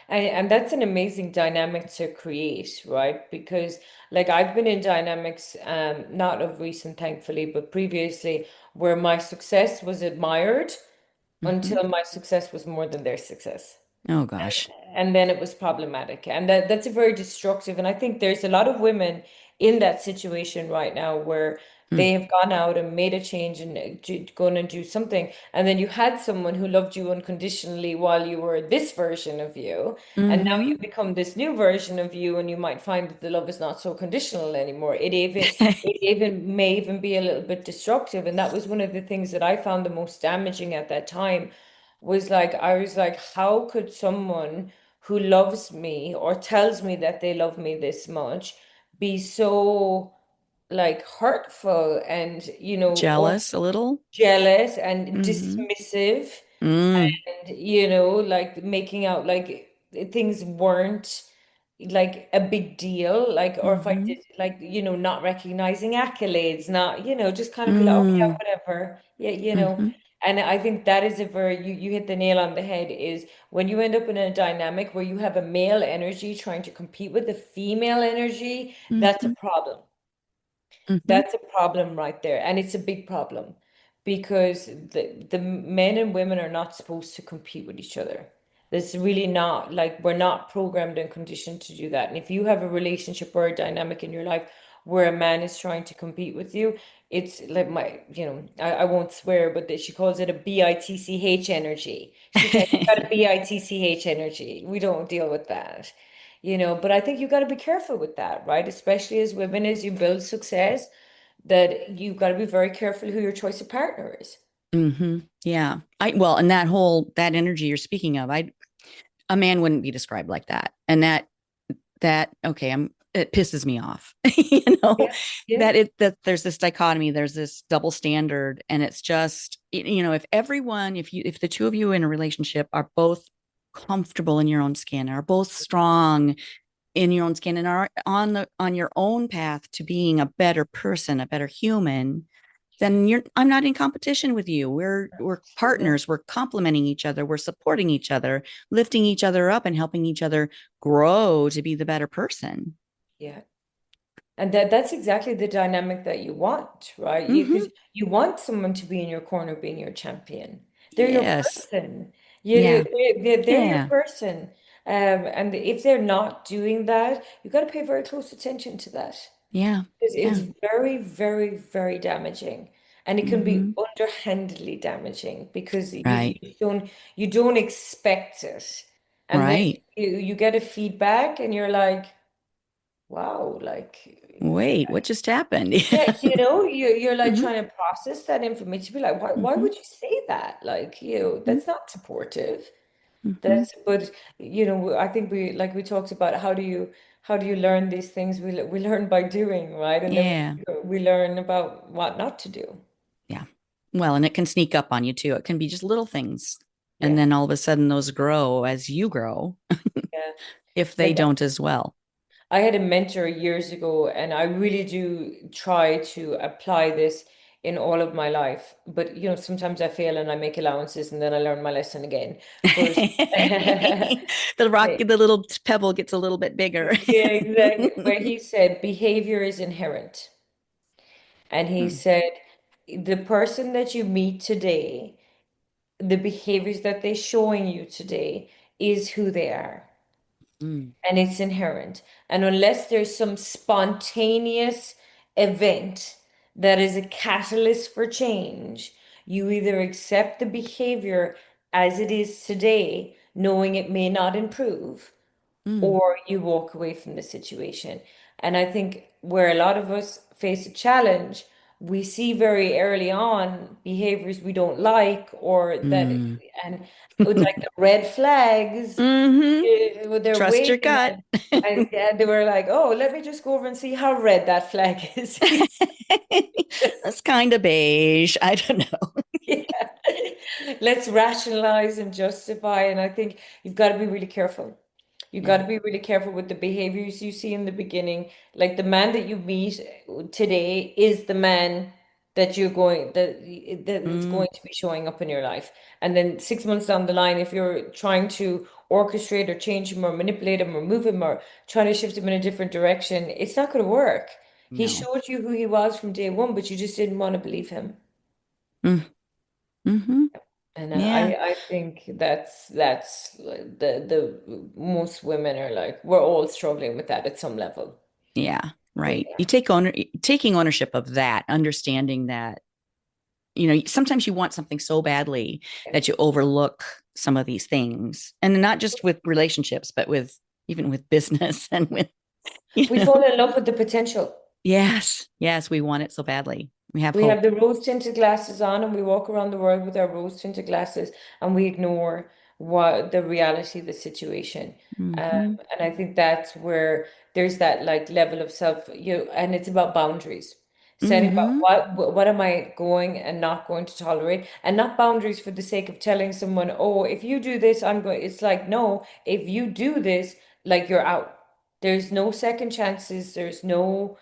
And that's an amazing dynamic to create, right? Because, like, I've been in dynamics, not of recent, thankfully, but previously, where my success was admired Hmm. until my success was more than their success. Oh gosh. And then it was problematic, and that's a very destructive. And I think there's a lot of women in that situation right now where Mm. they have gone out and made a change and gone and do something, and then you had someone who loved you unconditionally while you were this version of you, and now Hmm. you become this new version of you, and you might find that the love is not so conditional anymore. It may even be a little bit destructive, and that was one of the things that I found the most damaging at that time. Was like, I was like, how could someone who loves me or tells me that they love me this much be so, like, hurtful and, Jealous a little. jealous and Hmm. dismissive, Mm. and, like, making out like things weren't like a big deal, like, or if I Hmm. did, like, not recognizing accolades, not, just kind of be like, oh yeah, Mm. whatever, yeah, Hmm. and I think that is a very, you hit the nail on the head, is when you end up in a dynamic where you have a male energy trying to compete with a female energy, that's a Hmm. problem. Hmm. That's a problem right there. And it's a big problem because the men and women are not supposed to compete with each other. It's really not, like, we're not programmed and conditioned to do that. And if you have a relationship or a dynamic in your life where a man is trying to compete with you, it's like, I won't swear, but she calls it a bitch energy. She's like, you got a bitch energy. We don't deal with that. But I think you got to be careful with that, right? Especially as women, as you build success, that you got to be very careful who your choice of partner is. Yeah. Well, and that energy you're speaking of, a man wouldn't be described like that. And okay, it pisses me off, Yeah, yeah, that there's this dichotomy, there's this double standard. And it's just, if the two of you in a relationship are both comfortable in your own skin, are both strong in your own skin, and are on your own path to being a better person, a better human, then I'm not in competition with you. We're yeah, partners. We're complementing each other. We're supporting each other, lifting each other up, and helping each other grow to be the better person. yeah. And that's exactly the dynamic that you want, right? Mm-hmm. Because you want someone to be in your corner, being your champion. They're your Yes. person. Yeah. They're your Yeah. person. And if they're not doing that, you got to pay very close attention to that. Yeah. It's Yeah. very, very, very damaging. And it can be Mm-hmm. underhandedly damaging because Right. you don't expect it. And then Right. you get a feedback and you're like, wow, like Wait, what just happened? yeah, you're like Mm-hmm. trying to process that information. Be like, why Mm-hmm. would you say that? Like, that's not supportive. Mm-hmm. But I think we talked about how do you learn these things? We learn by doing, right? And then Yeah. we learn about what not to do. Yeah. Well, and it can sneak up on you too. It can be just little things. And Yeah, then all of a sudden those grow as you grow, yeah. if they Like don't as well. I had a mentor years ago, and I really do try to apply this in all of my life. But sometimes I fail and I make allowances, and then I learn my lesson again. But The little pebble gets a little bit bigger. yeah, exactly. Where he said behavior is inherent. And he Mm, said the person that you meet today, the behaviors that they're showing you today is who they are. mm, And it's inherent. And unless there's some spontaneous event that is a catalyst for change, you either accept the behavior as it is today, knowing it may not improve, mm. or you walk away from the situation. And I think where a lot of us face a challenge, we see very early on behaviors we don't like, or that, Mm. and it's like the red flags, Hmm. they're Trust your waving, gut. and they were like, oh, let me just go over and see how red that flag is. Just, That's kind of beige. I don't know. yeah. Let's rationalize and justify. And I think you've got to be really careful. You got Yeah. to be really careful with the behaviors you see in the beginning. Like the man that you meet today is the man that is Mm, going to be showing up in your life. And then 6 months down the line, if you're trying to orchestrate or change him or manipulate him or move him or try to shift him in a different direction, it's not going to work. He no. showed you who he was from day one, but you just didn't want to believe him. Mm, hmm. And Yeah. I think that's like the most women are like we're all struggling with that at some level. Yeah. Right. Yeah. Taking ownership of that, understanding that, sometimes you want something so badly that you overlook some of these things. And not just with relationships, but even with business and with, you We know, fall in love with the potential. yes, yes, we want it so badly. We have We have hope. the rose tinted glasses on and we walk around the world with our rose tinted glasses and we ignore what the reality of the situation. Mm-hmm. And I think that's where there's that like level of and it's about boundaries. Setting about Mm-hmm. what am I going and not going to tolerate, and not boundaries for the sake of telling someone, oh, if you do this, I'm going. It's like, no, if you do this, like you're out. There's no second chances. There's no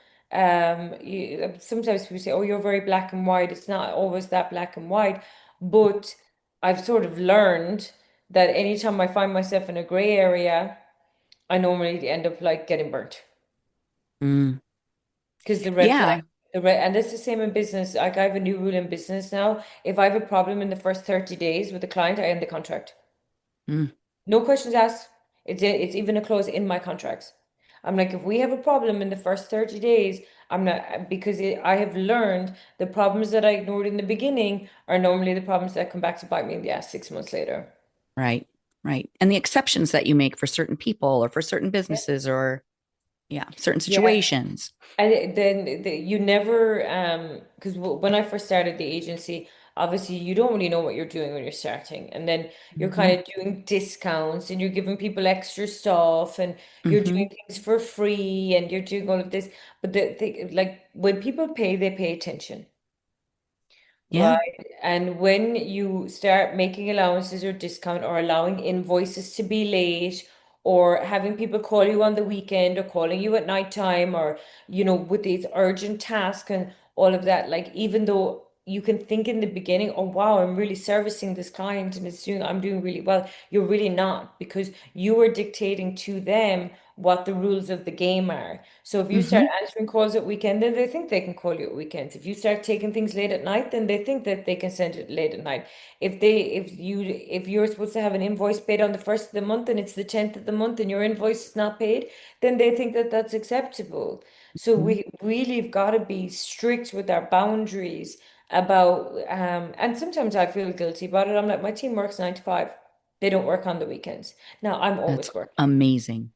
sometimes people say, oh, you're very black and white. It's not always that black and white. But I've sort of learned that anytime I find myself in a gray area, I normally end up like getting burnt. Mm. Because Yeah. and it's the same in business. Like I have a new rule in business now. If I have a problem in the first 30 days with the client, I end the contract. Mm. No questions asked. It's even a clause in my contracts. I'm like, if we have a problem in the first 30 days, I'm not because I have learned the problems that I ignored in the beginning are normally the problems that come back to bite me in the ass 6 months later. Right. Right. And the exceptions that you make for certain people or for certain Yeah. businesses or, yeah, certain Yeah. situations. And then you never, because when I first started the agency, obviously you don't really know what you're doing when you're starting. And then you're Mm-hmm. kind of doing discounts and you're giving people extra stuff and you're Mm-hmm. doing things for free and you're doing all of this. But like when people pay, they pay attention. Yeah. Right. And when you start making allowances or discount or allowing invoices to be late or having people call you on the weekend or calling you at nighttime or, with these urgent tasks and all of that, like even though you can think in the beginning, oh wow, I'm really servicing this client and I'm doing really well, you're really not because you are dictating to them what the rules of the game are. So if you start Mm-hmm. answering calls at weekend, then they think they can call you at weekends. If you start taking things late at night, then they think that they can send it late at night. If you're supposed to have an invoice paid on the first of the month and it's the 10th of the month and your invoice is not paid, then they think that that's acceptable. So Mm-hmm. we really have got to be strict with our boundaries about and sometimes I feel guilty about it. I'm like, my team works 9 to 5. They don't work on the weekends. Now I'm That's always working. amazing.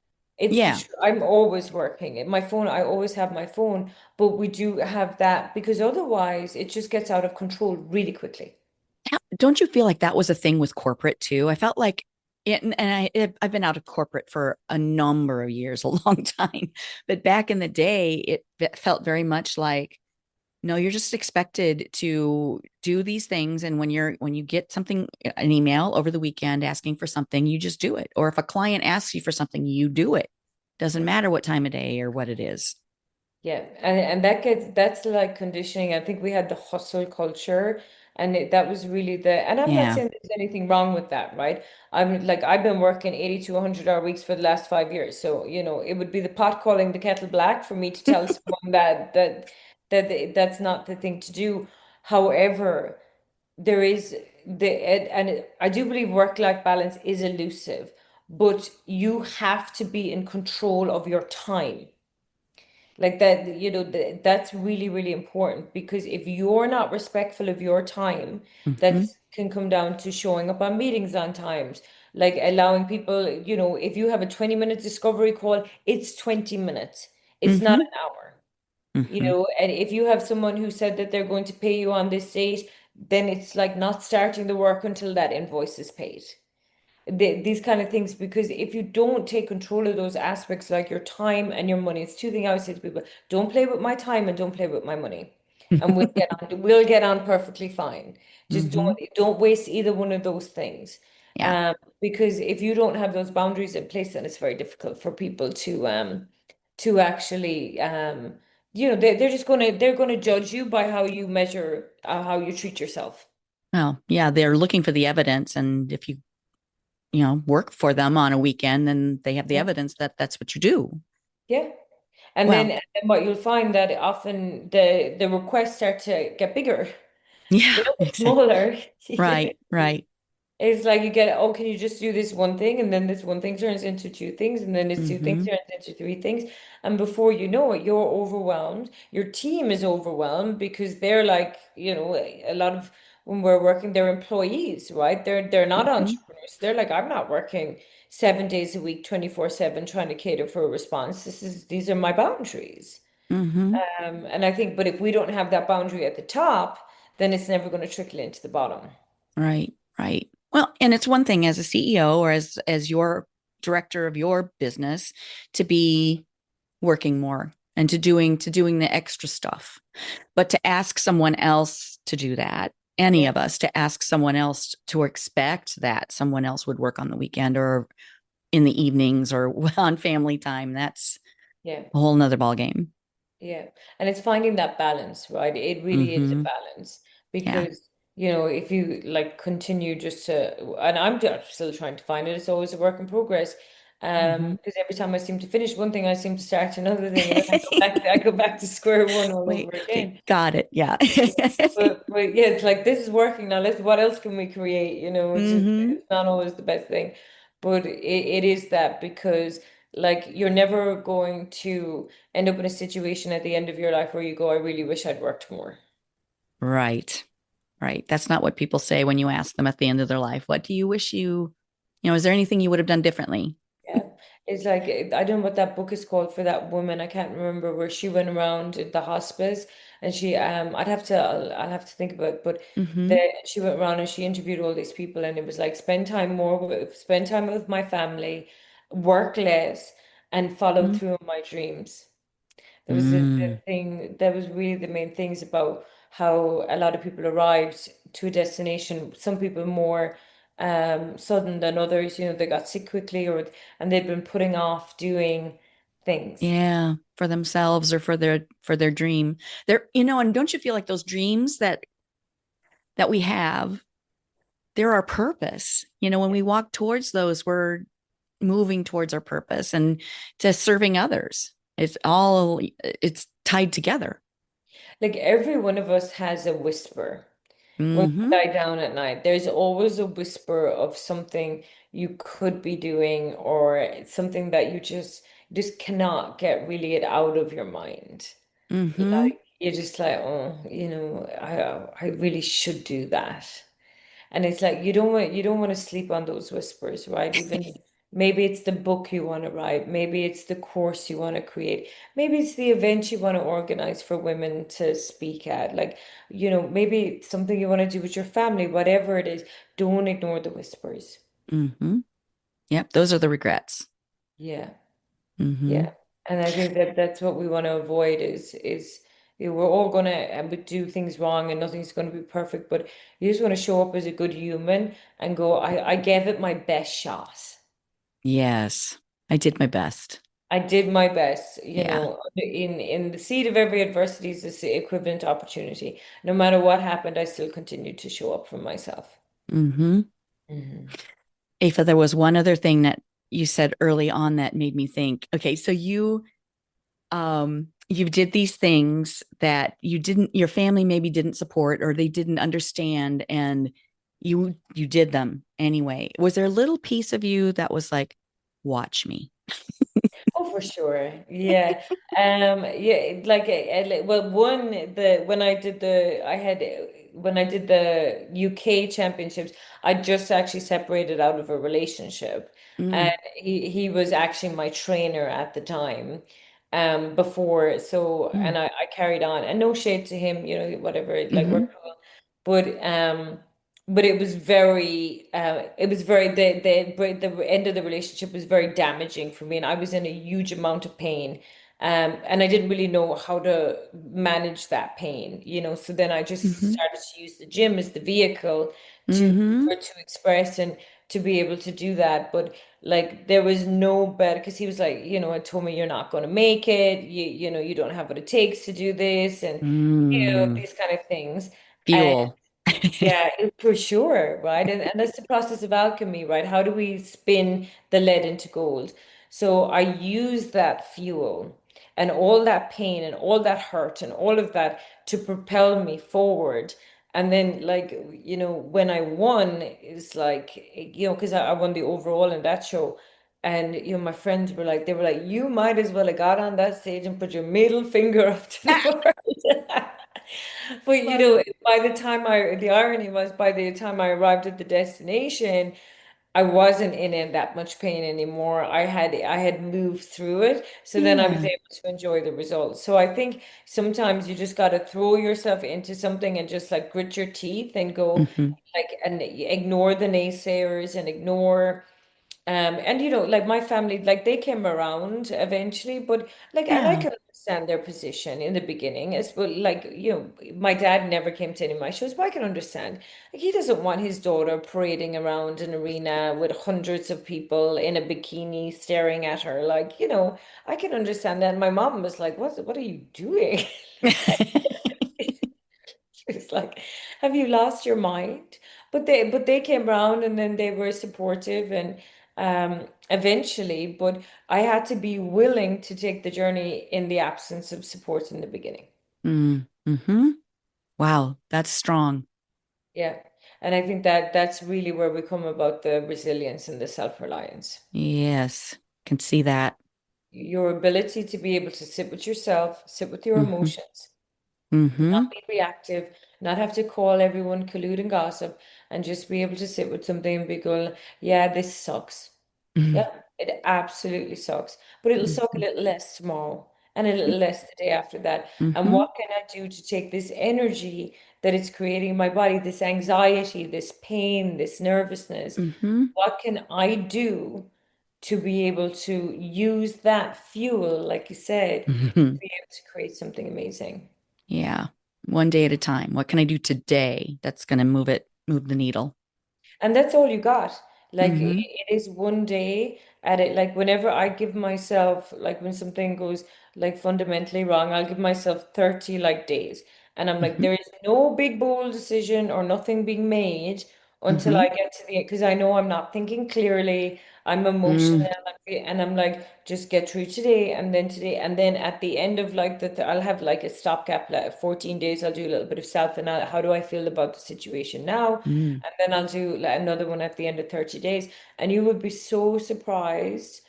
Yeah. I'm always working. My phone, I always have my phone, but we do have that because otherwise it just gets out of control really quickly. Don't you feel like that was a thing with corporate too? I felt like it, I've been out of corporate for a number of years, a long time. But back in the day, it felt very much like, no, you're just expected to do these things. And when you get something, an email over the weekend asking for something, you just do it. Or if a client asks you for something, you do it. Doesn't matter what time of day or what it is. Yeah, and that's like conditioning. I think we had the hustle culture, and that was really and I'm not Yeah. saying there's anything wrong with that, right? I've been working 80 to 100-hour weeks for the last 5 years, so it would be the pot calling the kettle black for me to tell someone that's not the thing to do. However, there is I do believe work-life balance is elusive, but you have to be in control of your time like that, that's really, really important because if you're not respectful of your time, that Hmm. can come down to showing up on meetings on times, like allowing people, if you have a 20-minute discovery call, it's 20 minutes. It's not Hmm. an hour, Hmm. and if you have someone who said that they're going to pay you on this date, then it's like not starting the work until that invoice is paid these kind of things because if you don't take control of those aspects like your time and your money, it's two things I always say to people: don't play with my time and don't play with my money, and we'll get on perfectly fine. Just Hmm. don't waste either one of those things, Yeah. because if you don't have those boundaries in place, then it's very difficult for people to actually they're gonna judge you by how you measure how you treat yourself. Well, yeah, they're looking for the evidence. And if you work for them on a weekend, then they have the Yeah. evidence that that's what you do. Yeah. And then, Well, and then what you'll find that often the requests start to get bigger. yeah, They don't get exactly. smaller. Right, right. It's like you get, oh, can you just do this one thing? And then this one thing turns into two things, and then this two things Hmm. turns into three things. And before you know it, you're overwhelmed. Your team is overwhelmed because they're like, a lot of when we're working, they're employees, right? They're not Hmm. entrepreneurs. They're like, I'm not working 7 days a week, 24/7, trying to cater for a response. These are my boundaries. Hmm. And I think, but if we don't have that boundary at the top, then it's never going to trickle into the bottom. Right, right. Well, and it's one thing as a CEO or as your director of your business to be working more and to doing the extra stuff. But to ask someone else to do that, any Yeah, of us to ask someone else to expect that someone else would work on the weekend or in the evenings or on family time, that's yeah. a whole nother ball game. Yeah. And it's finding that balance, right? It really is a Hmm. balance Yeah. because, if you like continue just to, and still trying to find it, it's always a work in progress. Hmm. Because every time I seem to finish one thing, I seem to start another thing, and then I go back to square one all Wait, over okay, again. got it. Yeah. But yeah, it's like this is working now. What else can we create? Hmm. It's not always the best thing, but it is that because like you're never going to end up in a situation at the end of your life where you go, I really wish I'd worked more. Right. Right. That's not what people say when you ask them at the end of their life. What do you wish is there anything you would have done differently? Yeah. It's like I don't know what that book is called for that woman. I can't remember where she went around the hospice and she I'll have to think about it, but Mm-hmm. she went around and she interviewed all these people and it was like spend time with my family, work less, and follow through on my dreams. There was the Mm. thing that was really the main things about how a lot of people arrived to a destination. Some people more sudden than others. You know, they got sick quickly, or and they'd been putting off doing things. Yeah, for themselves or for their dream. And don't you feel like those dreams that we have, they're our purpose. When we walk towards those, we're moving towards our purpose and to serving others. It's tied together. Like every one of us has a whisper. When we Mm-hmm. lie down at night, there's always a whisper of something you could be doing or something that you just cannot get really it out of your mind. Mm-hmm. Like you're just like, oh, I really should do that. And it's like you don't want to sleep on those whispers, right? Even maybe it's the book you want to write, maybe it's the course you want to create, maybe it's the event you want to organize for women to speak at. Like, maybe it's something you want to do with your family, whatever it is, don't ignore the whispers. Mm-hmm. Yep, those are the regrets. Yeah. Mm-hmm. Yeah, and I think that that's what we want to avoid is we're all gonna do things wrong and nothing's gonna be perfect, but you just want to show up as a good human and go, I gave it my best shot. Yes, I did my best. I did my best, Yeah. in the seed of every adversity is this equivalent opportunity. No matter what happened, I still continued to show up for myself. Mm-hmm. Hmm. Aoife, there was one other thing that you said early on that made me think. Okay, so you did these things that your family maybe didn't support or they didn't understand, and you did them anyway. Was there a little piece of you that was like, watch me? Oh, for sure. Yeah. Yeah, like well, the when I did the I had when I did the UK championships, I just actually separated out of a relationship. And Mm, he was actually my trainer at the time. Before so and mm, I carried on and no shade to him, whatever, like we're mm-hmm, cool. But it was very the end of the relationship was very damaging for me and I was in a huge amount of pain. And I didn't really know how to manage that pain, so then I just mm-hmm, started to use the gym as the vehicle to mm-hmm, to express and to be able to do that. But like there was no better because he was like, had told me you're not going to make it, you don't have what it takes to do this, and mm. these kind of things. Fuel. Yeah, for sure, right? And that's the process of alchemy, right? How do we spin the lead into gold? So I use that fuel and all that pain and all that hurt and all of that to propel me forward. And then, like, when I won, it's like, because I won the overall in that show. And, my friends they were like, you might as well have got on that stage and put your middle finger up to the world. But by the irony was by the time I arrived at the destination, I wasn't in that much pain anymore. I had moved through it. So then I was Yeah. able to enjoy the results. So I think sometimes you just got to throw yourself into something and just like grit your teeth and go Mm-hmm. like and ignore the naysayers and ignore and like my family, like they came around eventually, but like, and I Yeah. can understand their position in the beginning as well. Like, my dad never came to any of my shows, but I can understand. Like, he doesn't want his daughter parading around an arena with hundreds of people in a bikini staring at her. Like, I can understand that. My mom was like, what are you doing? It's like, have you lost your mind? But they came around and then they were supportive and eventually, but I had to be willing to take the journey in the absence of support in the beginning. Mm-hmm. Wow, that's strong. Yeah. And I think that that's really where we come about the resilience and the self-reliance. Yes, can see that. Your ability to be able to sit with yourself, sit with your Mm-hmm. emotions, not Mm-hmm. be reactive, not have to call everyone collude and gossip, and just be able to sit with something and be going, yeah, this sucks. Mm-hmm. Yeah. It absolutely sucks. But it'll suck a Mm-hmm. little less tomorrow and a little less the day after that. And Mm-hmm. what can I do to take this energy that it's creating in my body, this anxiety, this pain, this nervousness? Mm-hmm. What can I do to be able to use that fuel, like you said, Mm-hmm. to be able to create something amazing? Yeah. One day at a time. What can I do today that's going to move the needle? And that's all you got. Like Mm-hmm. it is one day at it. Like whenever I give myself, like when something goes like fundamentally wrong, I'll give myself 30 like days. And I'm like, Mm-hmm. there is no big bold decision or nothing being made until Mm-hmm. I get to the, because I know I'm not thinking clearly. I'm emotional Mm-hmm. and I'm like, just get through today and then today. And then at the end of like I'll have like a stopgap, like 14 days, I'll do a little bit of self and how do I feel about the situation now? Mm-hmm. And then I'll do like another one at the end of 30 days. And you would be so surprised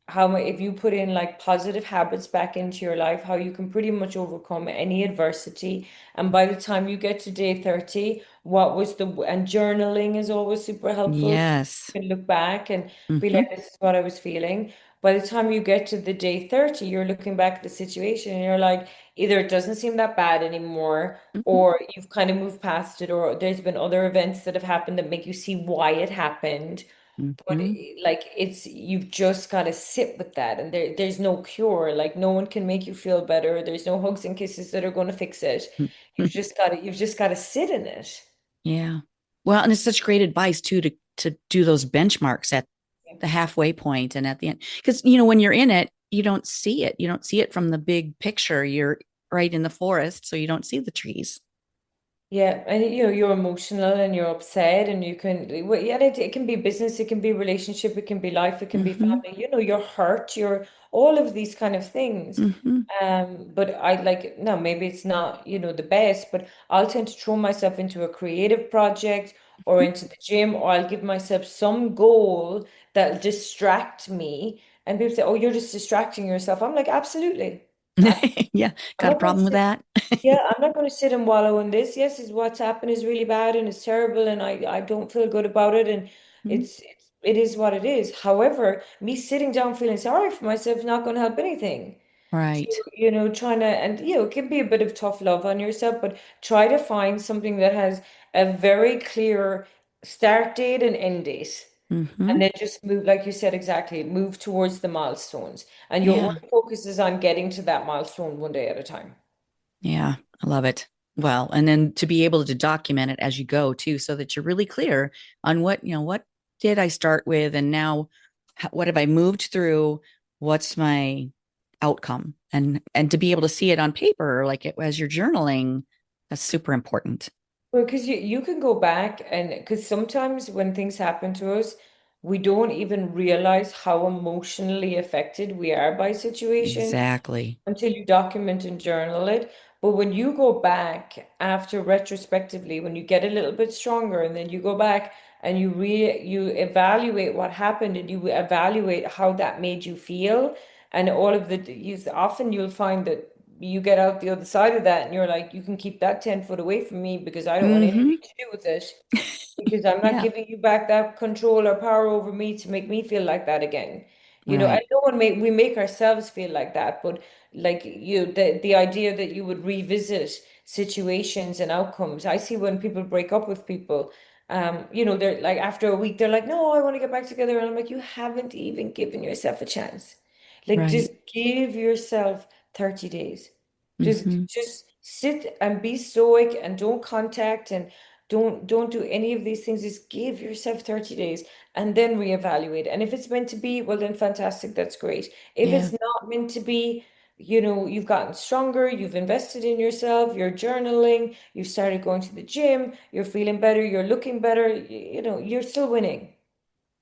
how much, if you put in like positive habits back into your life, how you can pretty much overcome any adversity. And by the time you get to day 30, and journaling is always super helpful. Yes. You can look back and be Mm-hmm. like, this is what I was feeling. By the time you get to the day 30, you're looking back at the situation and you're like, either it doesn't seem that bad anymore, Mm-hmm. or you've kind of moved past it, or there's been other events that have happened that make you see why it happened. But Mm-hmm. like it's you've just got to sit with that, and there's no cure. Like no one can make you feel better. There's no hugs and kisses that are going to fix it. You've just got to sit in it. Yeah. Well, and it's such great advice too to do those benchmarks at the halfway point and at the end. Because when you're in it, you don't see it. You don't see it from the big picture. You're right in the forest, so you don't see the trees. Yeah, and you're emotional and you're upset, and you can, well, yeah, it can be business, it can be relationship, it can be life, it can be Mm-hmm. family. You're hurt, you're all of these kind of things. Mm-hmm. But I like, no, maybe it's not, the best, but I'll tend to throw myself into a creative project or into the gym, or I'll give myself some goal that'll distract me. And people say, "Oh, you're just distracting yourself." I'm like, absolutely. Yeah. I'm Got a not going to problem with sit. that? Yeah, I'm not going to sit and wallow in this. Yes, is what's happened is really bad and it's terrible, and I don't feel good about it, and Mm-hmm. it is what it is. However, me sitting down feeling sorry for myself is not going to help anything. So, Right. trying to, and it can be a bit of tough love on yourself, but try to find something that has a very clear start date and end date. Mm-hmm. And then just move, like you said, exactly, move towards the milestones. And your Yeah. only focus is on getting to that milestone one day at a time. Yeah. I love it. Well, and then to be able to document it as you go too, so that you're really clear on what did I start with, and now what have I moved through? What's my outcome? And to be able to see it on paper, like as you're journaling, that's super important. Well, because you can go back, and because sometimes when things happen to us, we don't even realize how emotionally affected we are by situations Exactly. until you document and journal it. But when you go back after retrospectively, when you get a little bit stronger, and then you go back and you evaluate what happened, and you evaluate how that made you feel, and all of the you often you'll find that you get out the other side of that and you're like, you can keep that 10 foot away from me because I don't want Mm-hmm. anything to do with it, because I'm not Yeah. giving you back that control or power over me to make me feel like that again. And Right. no one make we make ourselves feel like that, but like the idea that you would revisit situations and outcomes. I see when people break up with people, they're like after a week, they're like, no, I want to get back together. And I'm like, you haven't even given yourself a chance. Like Right. just give yourself 30 days. Mm-hmm. Just sit and be stoic and don't contact and don't do any of these things. Just give yourself 30 days and then reevaluate. And if it's meant to be, well then fantastic, that's great. If Yeah. it's not meant to be, you've gotten stronger, you've invested in yourself, you're journaling, you started going to the gym, you're feeling better, you're looking better, you're still winning.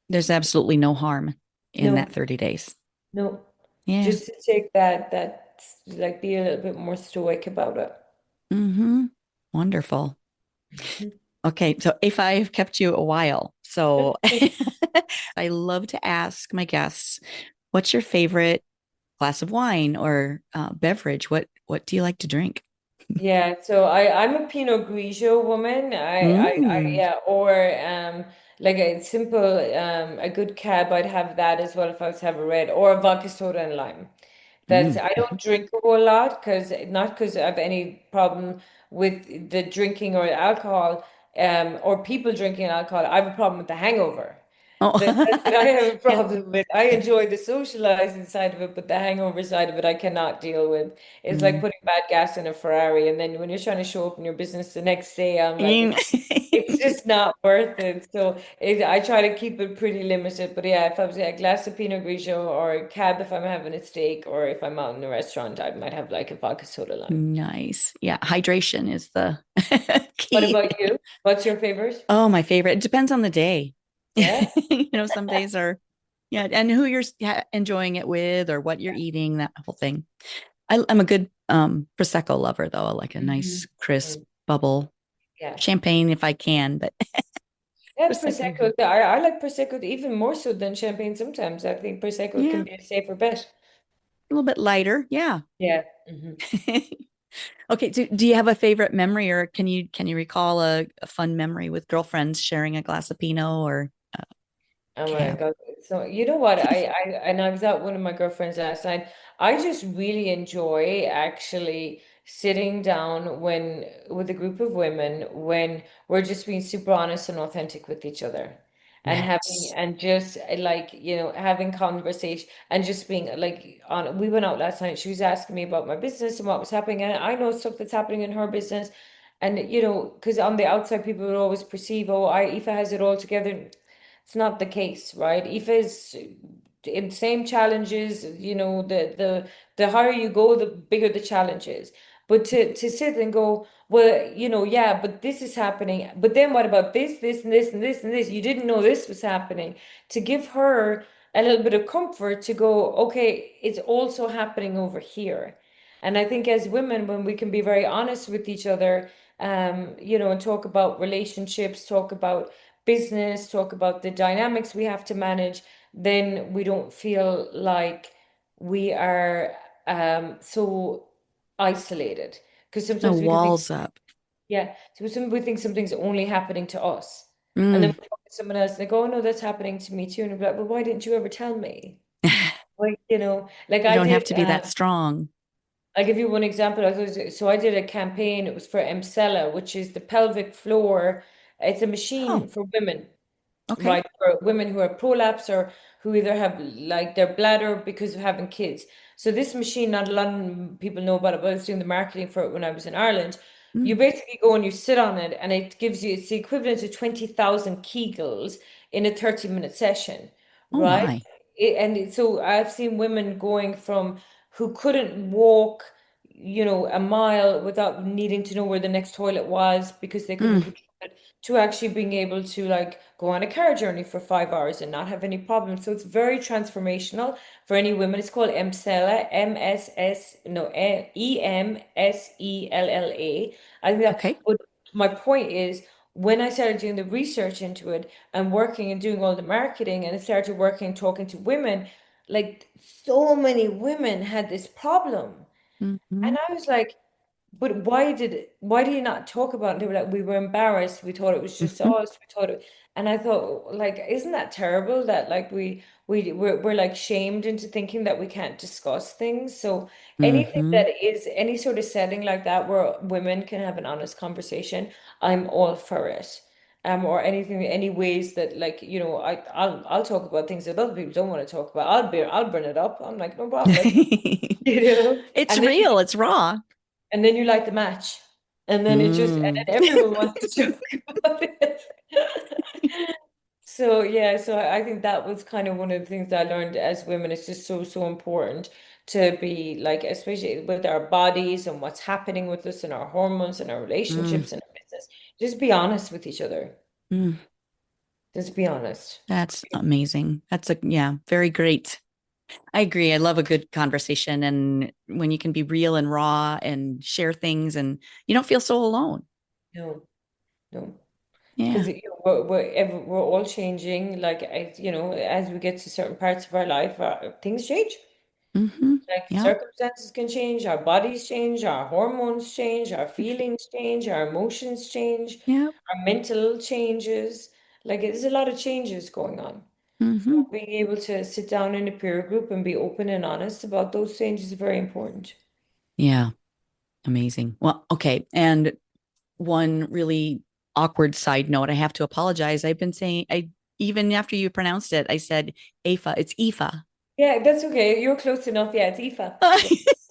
There's absolutely no harm in that No, 30 days. no. Yeah. Just to take that like be a little bit more stoic about it. Mm-hmm. Wonderful. Mhm. Okay, so if I've kept you a while, so I love to ask my guests, what's your favorite glass of wine or beverage? What do you like to drink? Yeah, so I'm a Pinot Grigio woman. Mm. Yeah, or like a simple, a good cab, I'd have that as well if I was to have a red or a vodka soda and lime. That's Mm. I don't drink a whole lot because not because I have any problem with the drinking or alcohol, or people drinking alcohol. I have a problem with the hangover. Oh, That's what I have a yeah. problem with. I enjoy the socializing side of it, but the hangover side of it, I cannot deal with. It's like Mm. putting bad gas in a Ferrari, and then when you're trying to show up in your business the next day, I'm like, Mm. it's just not worth it. So I try to keep it pretty limited. But yeah, if I was a glass of Pinot Grigio or a cab if I'm having a steak, or if I'm out in a restaurant, I might have like a vodka soda lime. Nice. Yeah, hydration is the What key. about you? What's your favorite? Oh, my favorite. It depends on the day. Yeah. Some days are, yeah, and who you're enjoying it with or what you're eating, that whole thing. I'm a good Prosecco lover, though. I like a Mhm. nice, crisp bubble Yeah. champagne if I can, but Yeah, Prosecco, Prosecco. I like Prosecco even more so than champagne sometimes. I think Prosecco yeah, can be a safer bet. a little bit lighter. Yeah. Yeah. Okay. Do you have a favorite memory, or can you recall a fun memory with girlfriends sharing a glass of Pinot or a Oh my cab? God. So you know what? I was out with one of my girlfriends last night. I just really enjoy actually sitting down when with a group of women when we're just being super honest and authentic with each other. And having Yes. and just like, having conversation and just being like on we went out last night. She was asking me about my business and what was happening. And I know stuff that's happening in her business. And because on the outside people would always perceive, oh, Aoife has it all together. It's not the case, right? Ife's in same challenges, the higher you go, the bigger the challenge is. But to sit and go, well, yeah, but this is happening. But then what about this, and this, and this, and this? You didn't know this was happening. To give her a little bit of comfort to go, okay, it's also happening over here. And I think as women, when we can be very honest with each other, and talk about relationships, talk about business, talk about the dynamics we have to manage, then we don't feel like we are so isolated. Because No sometimes we can think, walls up. yeah, so sometimes we think something's only happening to us. And then Mm. we talk to someone else and they go, oh no, that's happening to me too. And we're like, well, why didn't you ever tell me? Like, like You I don't have did, to be that strong. I'll give you one example. So I did a campaign, it was for Emsella, which is the pelvic floor. It's a machine Oh, for women, okay. right? For women who are prolapse or who either have like their bladder because of having kids. So this machine, not a lot of people know about it, but I was doing the marketing for it when I was in Ireland. You Mm. basically go and you sit on it, and it's the equivalent to 20,000 Kegels in a 30-minute session, Oh right? my. So I've seen women going from who couldn't walk, a mile without needing to know where the next toilet was because they couldn't Mm. control it, to actually being able to like go on a car journey for 5 hours and not have any problems. So it's very transformational for any women. It's called EMSELA, M-S-S, no, EMSELLA. I think that, Okay. but my point is, when I started doing the research into it and working and doing all the marketing, and I started working, talking to women, like so many women had this problem. Hmm. And I was like, but why do you not talk about it? They were like, we were embarrassed. We thought it was just Hmm. us. We thought it, and I thought, like, isn't that terrible that like we're like shamed into thinking that we can't discuss things. So anything Hmm. that is any sort of setting like that where women can have an honest conversation, I'm all for it. Or anything, any ways that like, I'll talk about things that other people don't want to talk about. I'll bring it up. I'm like, no problem, let's It's and then real. It's raw. you light the match, and then and Mm. then everyone wants to talk about it. So yeah, so I think that was kind of one of the things that I learned as women. It's just so important to be like, especially with our bodies and what's happening with us and our hormones and our Mm. relationships and our business. Just be honest with each other. Mm. Just be honest. That's amazing. That's yeah, very great. I agree. I love a good conversation and when you can be real and raw and share things and you don't feel so alone. No, no. Because Yeah. we're all changing. Like as we get to certain parts of our life, things change. Hmm. Like Yeah. circumstances can change, our bodies change, our hormones change, our feelings change, our emotions change, Yeah. our mental changes. Like there's a lot of changes going on. Hmm. So being able to sit down in a peer group and be open and honest about those changes is very important. Yeah. Amazing. Well, okay. And one really awkward side note, I have to apologize. I've been saying, even after you pronounced it, I said Aoife. It's Aoife. Yeah, that's okay. You're close enough. Yeah, it's Aoife.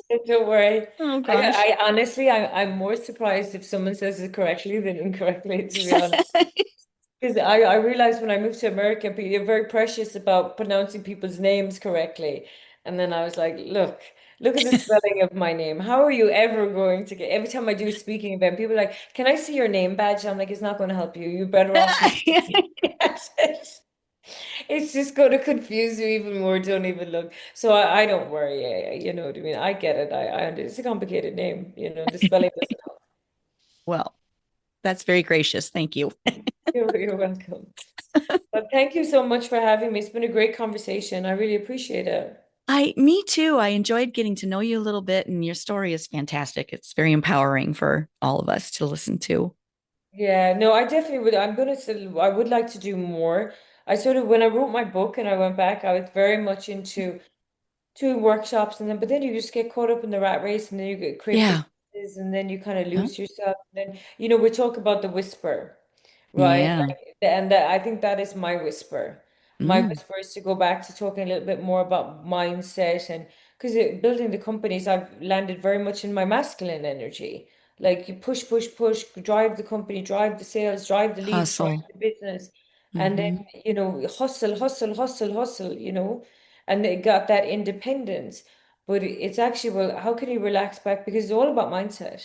Yeah, don't worry. Oh gosh. I honestly, I'm more surprised if someone says it correctly than incorrectly, to be honest. Because I realized when I moved to America, you're very precious about pronouncing people's names correctly. And then I was like, look at the spelling of my name. How are you ever going to get, every time I do a speaking event, people are like, can I see your name badge? I'm like, it's not going to help you. You're better off not. It's just going to confuse you even more. Don't even look. So I don't worry. You know what I mean? I get it. It's a complicated name. The spelling doesn't help. Well, that's very gracious. Thank you. You're welcome. But thank you so much for having me. It's been a great conversation. I really appreciate it. Me too. I enjoyed getting to know you a little bit, and your story is fantastic. It's very empowering for all of us to listen to. Yeah, no, I definitely would. I would like to do more. When I wrote my book and I went back, I was very much into doing workshops and then, but then you just get caught up in the rat race and then you create Yeah. businesses and then you kind of Yeah. lose yourself. And then, we talk about the whisper, right? Yeah. And that, I think that is my whisper. My Mm. whisper is to go back to talking a little bit more about mindset and because building the companies, I've landed very much in my masculine energy. Like you push, push, push, drive the company, drive the sales, drive the leads, drive Hustle. the business. And then, Hmm. hustle, hustle, hustle, hustle. And they got that independence. But it's actually, well, how can you relax back? Because it's all about mindset.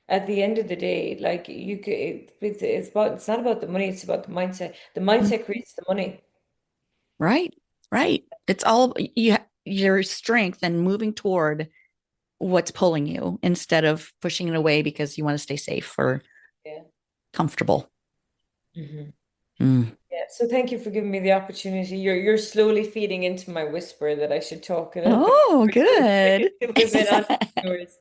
At the end of the day, like it's not about the money, it's about the mindset. The mindset creates the money. Right. Right. It's all your strength and moving toward what's pulling you instead of pushing it away because you want to stay safe or Yeah. comfortable. Hmm. Mm. Yeah. So thank you for giving me the opportunity. You're slowly feeding into my whisper that I should talk a little bit Oh, more good. to women entrepreneurs.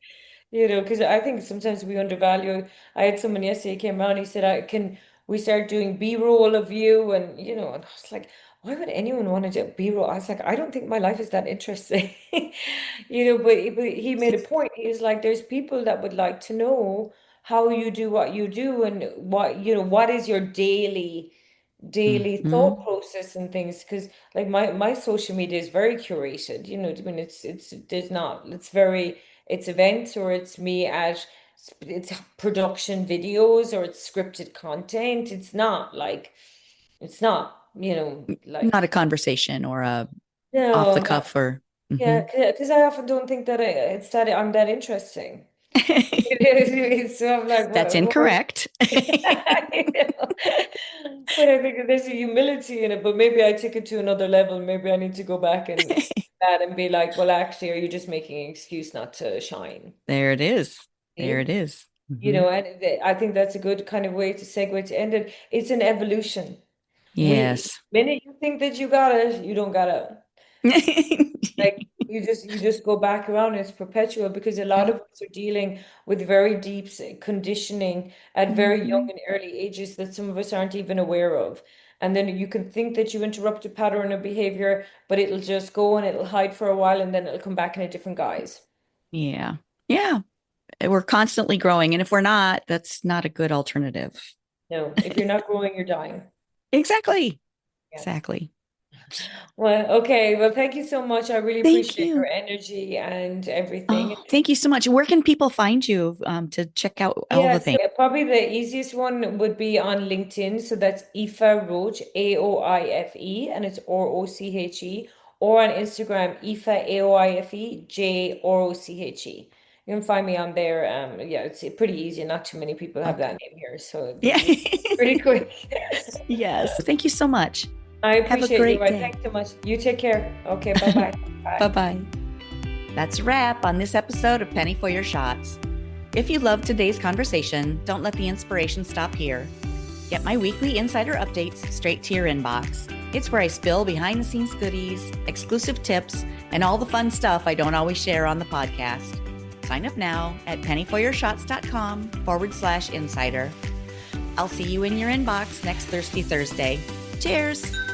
Because I think sometimes we undervalue. I had someone yesterday came around, he said, can we start doing B-roll of you? And I was like, why would anyone want to do B-roll? I was like, I don't think my life is that interesting. But he made a point. He was like, there's people that would like to know how you do what you do and what is your daily thought Hmm. process and things because like my social media is very curated, I mean it's there's not it's very it's events or it's me at it's production videos or it's scripted content. It's not Not a like conversation or a off the no cuff or. yeah, Mhm. because I often don't think that I'm that interesting. So I'm like That's what incorrect. you know? But I think that there's a humility in it, but maybe I took it to another level. Maybe I need to go back and see that and be like, well, actually, are you just making an excuse not to shine? There it is. There See? it is. Mhm. I think that's a good kind of way to segue to end it. It's an evolution. Yes. Minute you think that you got it, you don't got it. Like you just go back around. It's perpetual because a lot Yeah. of us are dealing with very deep conditioning at very young Mhm. and early ages that some of us aren't even aware of. And then you can think that you interrupt a pattern of behavior, but it'll just go and it'll hide for a while and then it'll come back in a different guise. Yeah. Yeah. We're constantly growing. And if we're not, that's not a good alternative. No, if you're not growing, you're dying. Exactly. Yeah. Exactly. Well, okay. Well, thank you so much. I really Thank appreciate your you. energy and everything. Oh, thank you so much. Where can people find you to check out all Yeah, the so things? probably the easiest one would be on LinkedIn. So that's Aoife Roche, Aoife, and it's Roche, or on Instagram, Aoife, Aoife, Jroche. You can find me on there. Yeah, it's pretty easy. Not too many people have Okay. that name here, so Yeah. it's pretty quick. Yes. Thank you so much. I Have a appreciate you. great Right. day. Thanks so much. You take care. Okay, bye-bye. Bye Bye. bye. That's a wrap on this episode of Penny for Your Shots. If you loved today's conversation, don't let the inspiration stop here. Get my weekly insider updates straight to your inbox. It's where I spill behind the scenes goodies, exclusive tips, and all the fun stuff I don't always share on the podcast. Sign up now at pennyforyourshots.com/insider. I'll see you in your inbox next Thirsty Thursday. Cheers!